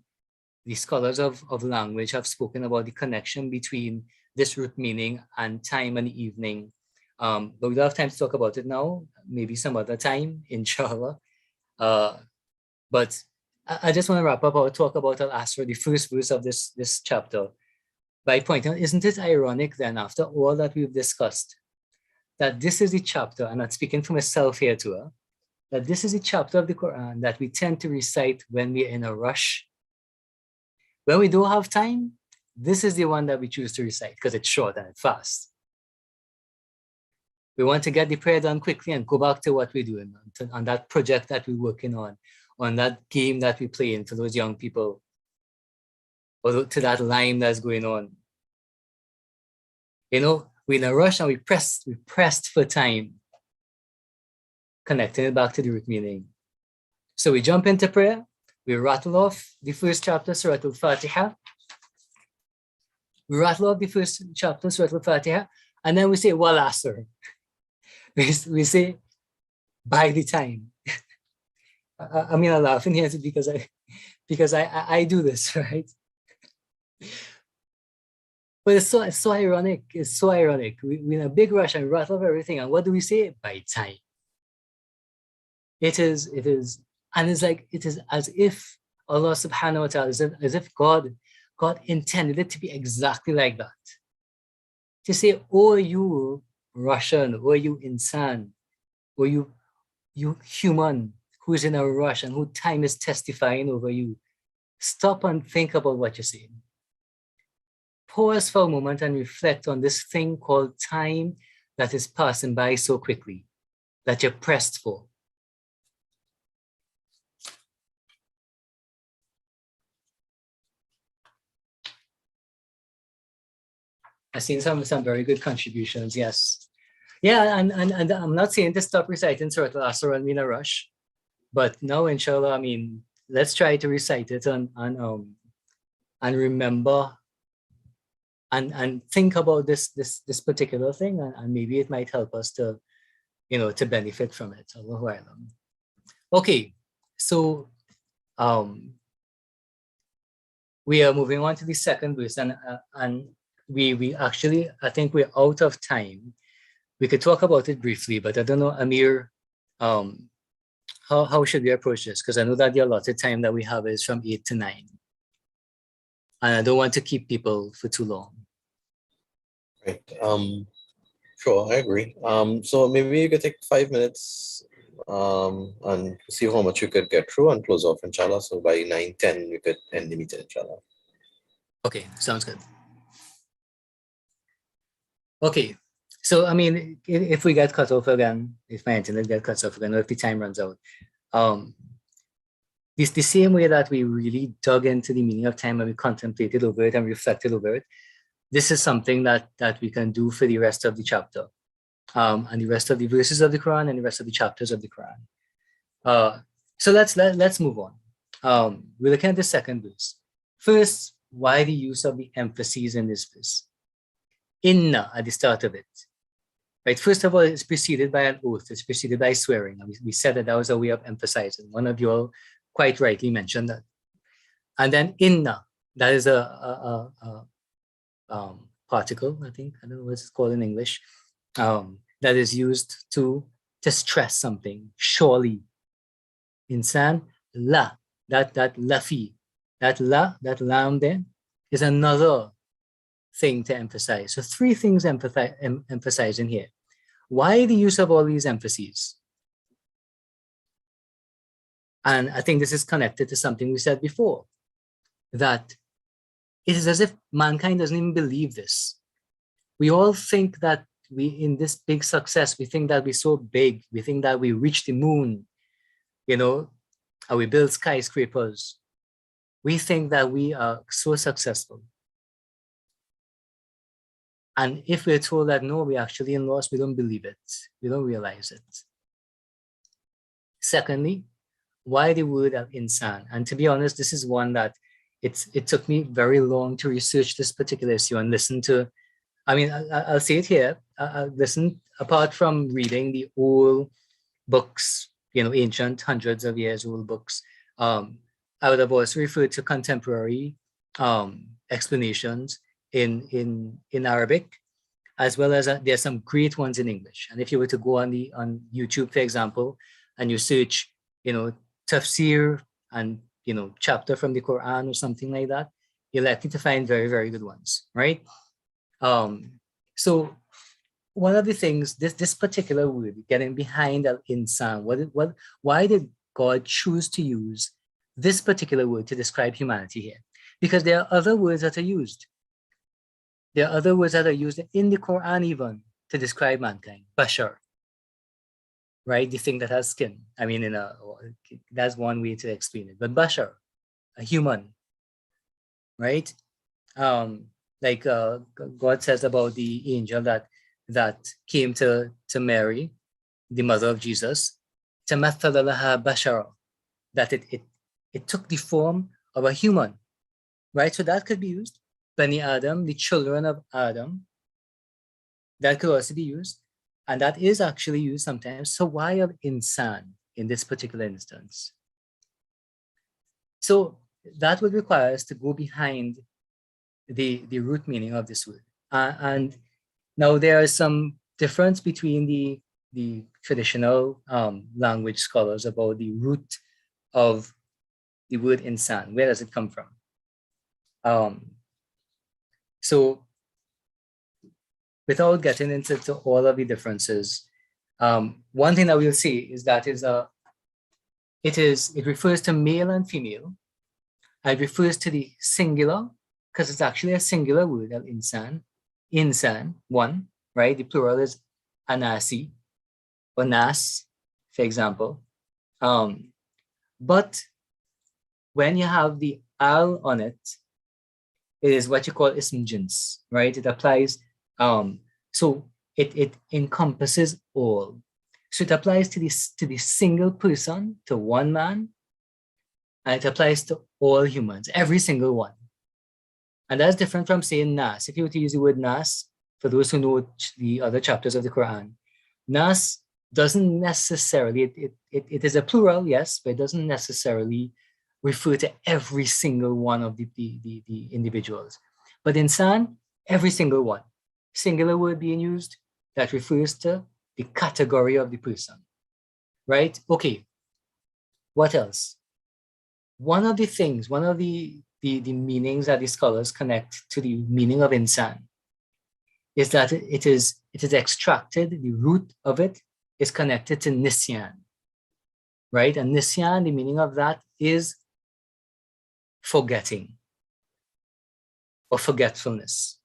scholars of language have spoken about, the connection between this root meaning and time and evening. But we don't have time to talk about it now, maybe some other time, inshallah. But I just want to wrap up our talk about Al-Asr, the first verse of this chapter, by pointing out, isn't it ironic then, after all that we've discussed, that this is the chapter, and I'm speaking for myself here too, that this is a chapter of the Quran that we tend to recite when we're in a rush. When we don't have time, this is the one that we choose to recite because it's short and it's fast. We want to get the prayer done quickly and go back to what we're doing, on that project that we're working on that game that we play in for those young people, or to that line that's going on. You know, we're in a rush and we pressed for time, connecting it back to the root meaning. So we jump into prayer, we rattle off the first chapter, Surah Al-Fatiha. We rattle off the first chapter, Surah Al-Fatiha, and then we say, Wal Asr. We say, by the time. I mean, I'm laughing here because I do this, right? But it's so ironic. It's so ironic. We're in a big rush and rattle off everything. And what do we say? By time. It is, and it's like, it is as if Allah subhanahu wa ta'ala, as if God intended it to be exactly like that. To say, oh, you Russian, or you insan, or you human who is in a rush and who time is testifying over you, stop and think about what you're saying. Pause for a moment and reflect on this thing called time that is passing by so quickly, that you're pressed for. I've seen some very good contributions, yes. Yeah, and I'm not saying to stop reciting Surah Al-Asr and be in a rush, But now, inshallah, let's try to recite it and remember and think about this particular thing, and maybe it might help us to to benefit from it. Allahu A'lam. Okay, so we are moving on to the second verse, and we actually, I think we're out of time. We could talk about it briefly, but I don't know, Amir, how should we approach this? Because I know that the allotted time that we have is from 8 to 9. And I don't want to keep people for too long. Right. Sure, I agree. So maybe you could take 5 minutes and see how much you could get through and close off, inshallah. So by 9:10 we could end the meeting, inshallah. Okay, sounds good. Okay, so if we get cut off again, if my internet gets cut off again, or if the time runs out, this the same way that we really dug into the meaning of time and we contemplated over it and reflected over it. This is something that we can do for the rest of the chapter, and the rest of the verses of the Quran and the rest of the chapters of the Quran. So let's move on. We're looking at the second verse. First, why the use of the emphases in this verse? Inna at the start of it. Right. First of all, it's preceded by an oath. It's preceded by swearing. And we said that was a way of emphasizing. One of you all quite rightly mentioned that. And then inna, that is a particle, I think. I don't know what it's called in English. That is used to stress something. Surely. Insan, la, that lafi, that lam there is another thing to emphasize. So 3 things emphasize in here. Why the use of all these emphases? And I think this is connected to something we said before, that it is as if mankind doesn't even believe this. We all think that in this big success, we think that we're so big. We think that we reached the moon, and we build skyscrapers. We think that we are so successful. And if we're told that, no, we're actually in loss, we don't believe it. We don't realize it. Secondly, why the word al-insan? And to be honest, this is one that it took me very long to research this particular issue and listen to. I'll say it here. I listen, apart from reading the old books, ancient, hundreds of years old books, I would have also referred to contemporary explanations in Arabic, as well as there are some great ones in English. And if you were to go on YouTube, for example, and you search, tafsir and chapter from the Quran or something like that, you're likely to find very, very good ones, right? So one of the things, this particular word, getting behind al-insan, why did God choose to use this particular word to describe humanity here? Because there are other words that are used. There are other words that are used in the Quran even to describe mankind. Bashar, right? The thing that has skin. That's one way to explain it. But bashar, a human, right? Like God says about the angel that came to Mary, the mother of Jesus, تَمَثَّلَ لَهَا بَشَرًا, that it took the form of a human, right? So that could be used. Bani Adam, the children of Adam, that could also be used. And that is actually used sometimes. So why of insan in this particular instance? So that would require us to go behind the root meaning of this word. And now there is some difference between the traditional language scholars about the root of the word insan. Where does it come from? So without getting into all of the differences, one thing that we'll see is that it refers to male and female. It refers to the singular, because it's actually a singular word, insan, one, right? The plural is anasi, or nas, for example. But when you have the al on it, it is what you call ism jins, right? It applies, so it encompasses all. So it applies to the single person, to one man, and it applies to all humans, every single one. And that's different from saying nas. If you were to use the word nas, for those who know the other chapters of the Quran, nas doesn't necessarily, it is a plural, yes, but it doesn't necessarily refer to every single one of the individuals. But insan, every single one. Singular word being used that refers to the category of the person, right? Okay, what else? One of the things, one of the meanings that the scholars connect to the meaning of insan is that it is extracted, the root of it is connected to nisyan, right? And nisyan, the meaning of that is forgetting or forgetfulness.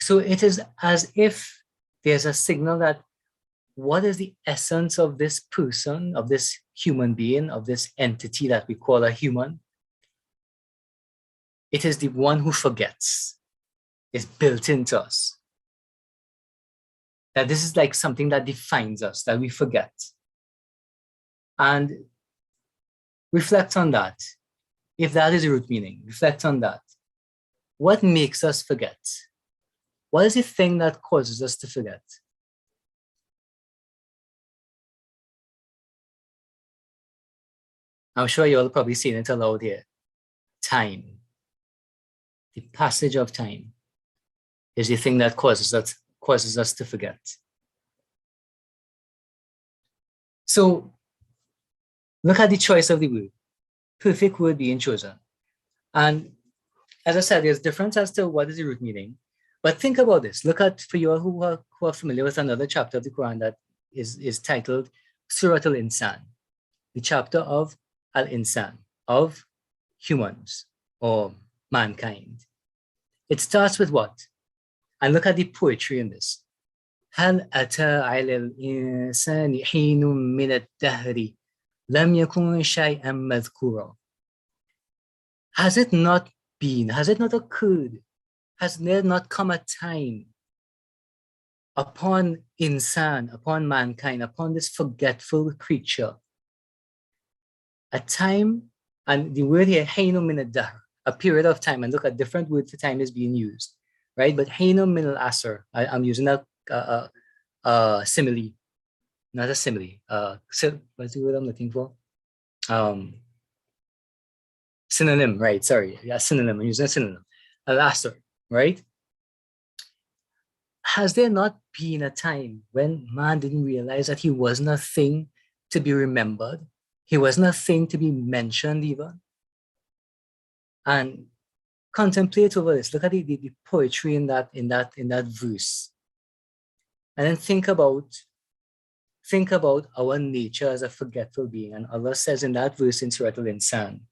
So it is as if there's a signal that what is the essence of this person, of this human being, of this entity that we call a human? It is the one who forgets. It's built into us. That this is like something that defines us, that we forget. And reflect on that. If that is the root meaning, reflect on that. What makes us forget? What is the thing that causes us to forget? I'm sure you're all probably seen it aloud here. Time. The passage of time is the thing that causes us to forget. So look at the choice of the word. Perfect word being chosen. And as I said, there's difference as to what is the root meaning. But think about this. Look at, for you all who are familiar with another chapter of the Quran that is titled Surah Al-Insan, the chapter of Al-Insan, of humans or mankind. It starts with what? And look at the poetry in this. هل أتى على الإنسان حين من الدهر لم يكن شيئا مذكورا. Has it not been, has it not occurred, has there not come a time upon insan, upon mankind, upon this forgetful creature, a time, and the word here, حين من الدهر, a period of time, and look at different words for time is being used, right? But حين من العصر, I'm using a simile, not a simile. What's the word I'm looking for? Synonym, right? Sorry, yeah, synonym. I'm using a synonym. Al-asr, right? Has there not been a time when man didn't realize that he wasn't a thing to be remembered? He wasn't a thing to be mentioned even. And contemplate over this. Look at the poetry in that verse. And then think about our nature as a forgetful being. And Allah says in that verse in Surah Al-Insan,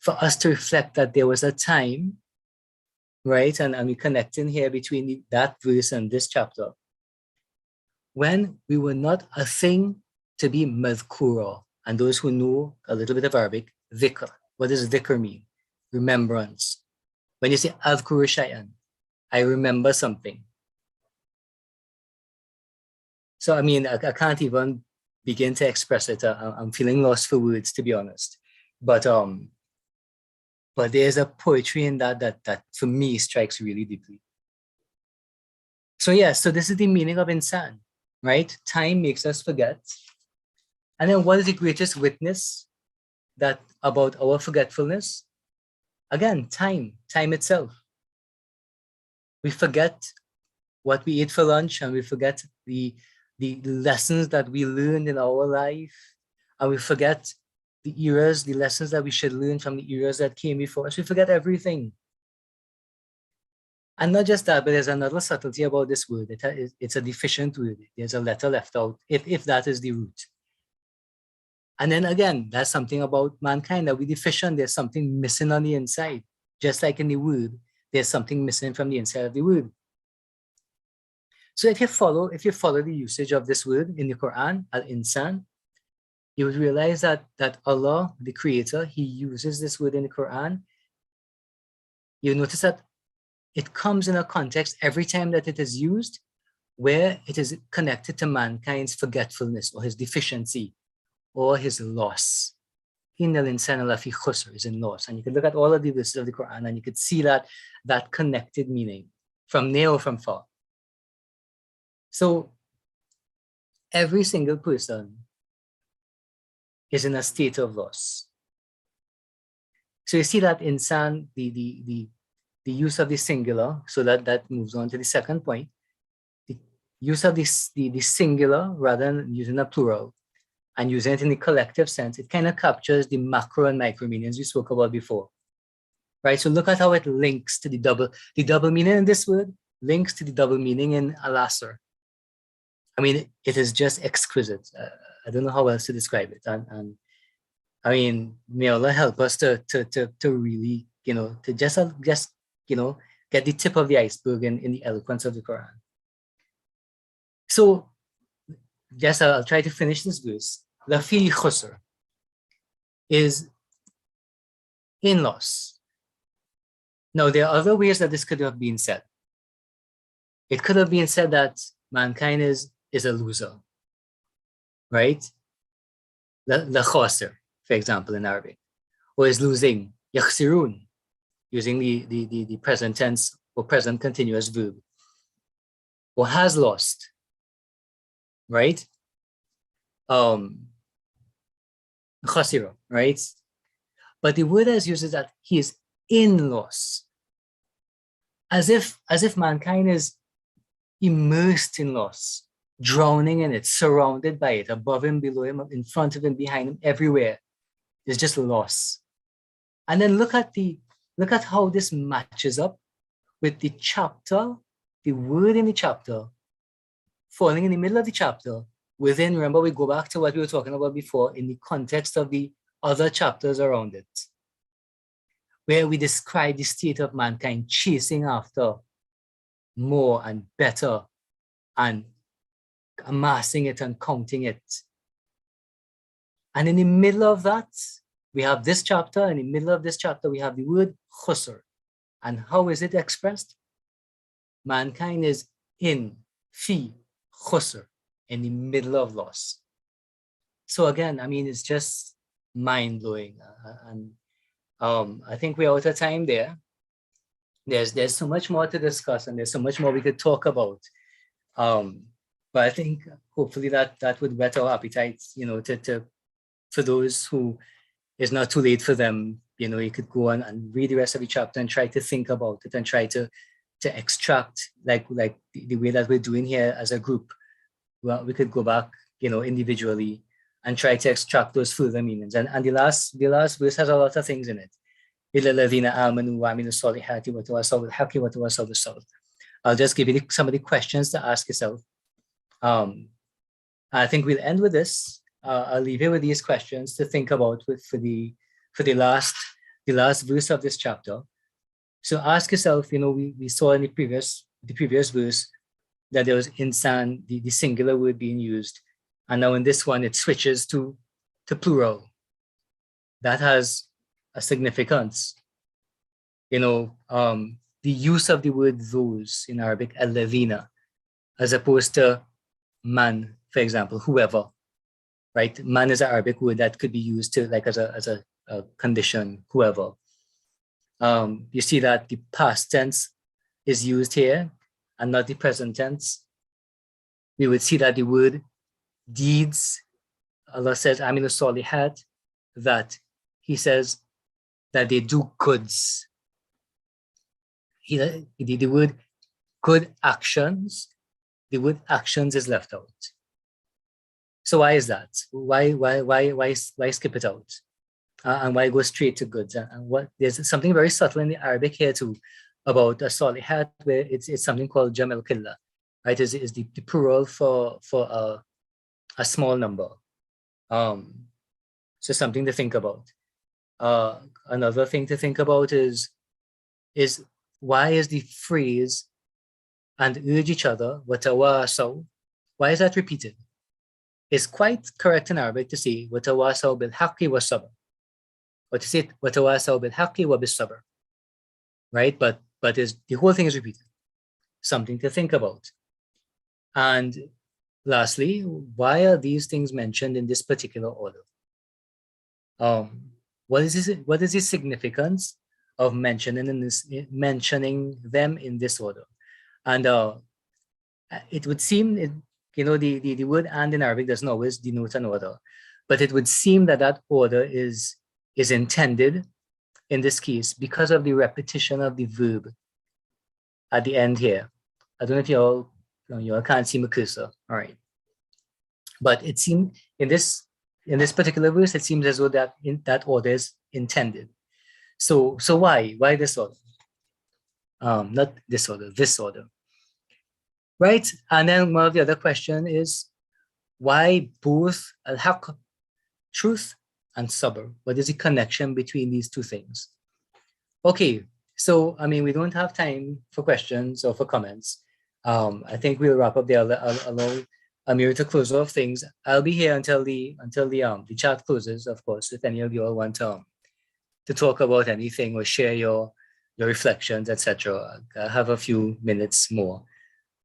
for us to reflect that there was a time, right? And we're connecting here between that verse and this chapter, when we were not a thing to be madhkura. And those who know a little bit of Arabic, dhikr. What does dhikr mean? Remembrance. When you say adhkuru shay'an, I remember something. So, I mean, I can't even begin to express it. I'm feeling lost for words, to be honest. But there's a poetry in that for me strikes really deeply. So yeah, so this is the meaning of insan, right? Time makes us forget. And then what is the greatest witness that about our forgetfulness? Again, time itself. We forget what we ate for lunch, and we forget the lessons that we learned in our life, and we forget the eras, the lessons that we should learn from the eras that came before us. We forget everything. And not just that, but there's another subtlety about this word. It's a deficient word. There's a letter left out, if that is the root. And then again, that's something about mankind, that we're deficient. There's something missing on the inside. Just like in the word, there's something missing from the inside of the word. So if you follow the usage of this word in the Quran, al-insan, you would realize that Allah, the Creator, He uses this word in the Quran. You notice that it comes in a context every time that it is used where it is connected to mankind's forgetfulness or his deficiency or his loss. Innal insana lafi khusr is in loss. And you can look at all of the verses of the Quran and you could see that connected meaning from near or from far. So every single person is in a state of loss. So you see that insan, the use of the singular, so that moves on to the second point. The use of the singular rather than using a plural and using it in the collective sense, it kind of captures the macro and micro meanings we spoke about before. Right? So look at how it links to the double meaning in this word links to the double meaning in al-asr. I mean, it is just exquisite. I don't know how else to describe it. And I mean, may Allah help us to really, to just get the tip of the iceberg in the eloquence of the Quran. So, just I'll try to finish this verse. Lafi khusr is in loss. Now, there are other ways that this could have been said. It could have been said that mankind is a loser, right? La khasir, for example, in Arabic, or is losing, yakhsirun, using the present tense or present continuous verb, or has lost, right? Khasira, right? But the word is used that he is in loss, as if mankind is immersed in loss, drowning in it, surrounded by it, above him, below him, in front of him, behind him, everywhere. It's just loss. And then look at how this matches up with the chapter, the word in the chapter, falling in the middle of the chapter. Within, remember, we go back to what we were talking about before in the context of the other chapters around it, where we describe the state of mankind chasing after more and better and amassing it and counting it. And in the middle of that, we have this chapter. In the middle of this chapter, we have the word khusr. And how is it expressed? Mankind is in fi khusr, in the middle of loss. So again, I mean, it's just mind-blowing. And I think we're out of time there. There's so much more to discuss and there's so much more we could talk about. But I think hopefully that would whet our appetites, for those who it's not too late for them, you could go on and read the rest of the chapter and try to think about it and try to extract like the way that we're doing here as a group. Well, we could go back, individually and try to extract those further meanings. And the last verse has a lot of things in it. I'll just give you some of the questions to ask yourself. I think we'll end with this. I'll leave you with these questions to think about for the last verse of this chapter. So ask yourself, we saw in the previous verse that there was insan, the singular word being used. And now in this one, it switches to plural. That has a significance. The use of the word those in Arabic, al-ladhina, as opposed to man, for example, whoever, right? Man is an Arabic word that could be used to like as a condition, whoever. You see that the past tense is used here and not the present tense. We would see that the word deeds, Allah says, Aminu Salihat, that He says that they do goods. The word good actions, the word actions is left out. So why is that? Why skip it out? And why go straight to goods? And what there's something very subtle in the Arabic here too about a salihat, where it's something called jamel killa, right? Is the plural for a small number. So something to think about. Another thing to think about is why is the phrase and urge each other, watawasaw, why is that repeated? It's quite correct in Arabic to say watawasaw bil haqqi was sabr, or to say watawasaw bil haqqi wa bis sabr, right? But the whole thing is repeated. Something to think about. And lastly, why are these things mentioned in this particular order? What is the significance of mentioning them in this order? And it would seem, the word "and" in Arabic doesn't always denote an order, but it would seem that that order is intended in this case because of the repetition of the verb at the end here. I don't know if y'all can't see my cursor. All right, but it seemed in this particular verse, it seems as though that that order is intended. So why this order? Not this order, this order. Right? And then one of the other question is, why both al-haq, truth, and sabr? What is the connection between these two things? Okay, so we don't have time for questions or for comments. I think we'll wrap up there. I'll allow Amir to close off things. I'll be here until the chat closes, of course, if any of you all want to talk about anything or share your reflections, etc. I have a few minutes more.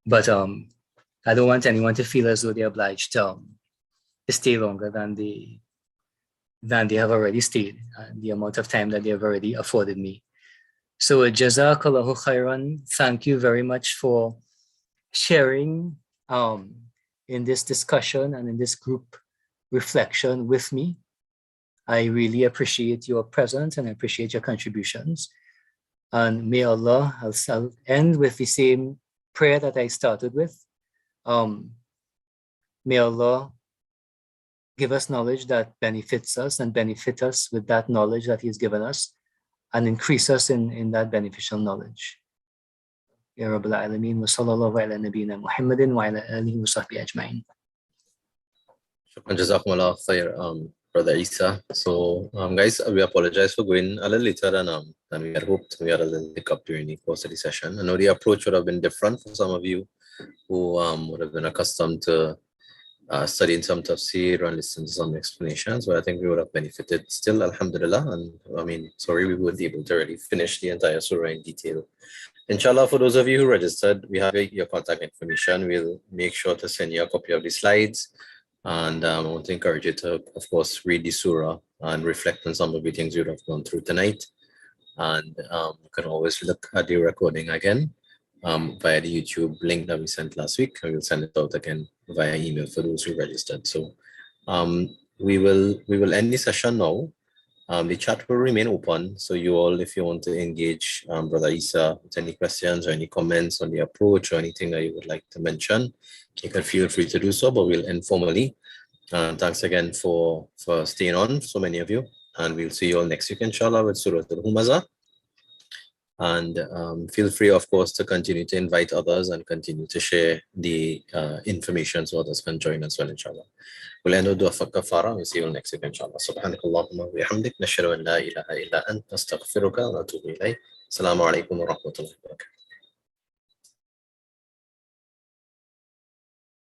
But I don't want anyone to feel as though they're obliged to stay longer than they have already stayed, and the amount of time that they have already afforded me. So Jazakallahu khairan. Thank you very much for sharing in this discussion and in this group reflection with me. I really appreciate your presence and I appreciate your contributions. And may Allah, I'll end with the same prayer that I started with. May Allah give us knowledge that benefits us and benefit us with that knowledge that He's given us and increase us in that beneficial knowledge. Ya Rabbil Alameen wa sallallahu ala nabiyyina Muhammadin wa ala alihi wa sahbihi ajma'in. Shukran, jazakumullah khair, Brother Isa. So, guys, we apologize for going a little later than we had hoped. We had a little hiccup during the course of the session. I know the approach would have been different for some of you who would have been accustomed to studying some tafsir and listening to some explanations, but I think we would have benefited still, alhamdulillah. And sorry, we weren't able to really finish the entire surah in detail. Inshallah, for those of you who registered, we have your contact information. We'll make sure to send you a copy of the slides. And I want to encourage you to, of course, read the surah and reflect on some of the things you have gone through tonight. And you can always look at the recording again via the YouTube link that we sent last week. And we'll send it out again via email for those who registered. So we will end the session now. The chat will remain open. So you all, if you want to engage Brother Isa with any questions or any comments on the approach or anything that you would like to mention, you can feel free to do so, but we'll end formally. Thanks again for staying on, so many of you. And we'll see you all next week, inshallah, with Surah Al-Humaza. And feel free, of course, to continue to invite others and continue to share the information so others can join as well, inshallah. We'll end with dua for kafara. We'll see you all next week, inshallah. Subhanakallahumma wa bihamdik. Nashhadu an la ilaha illa anta astaghfiruka wa atubu ilayk. Assalamu alaikum wa rahmatullahi wa barakatuh.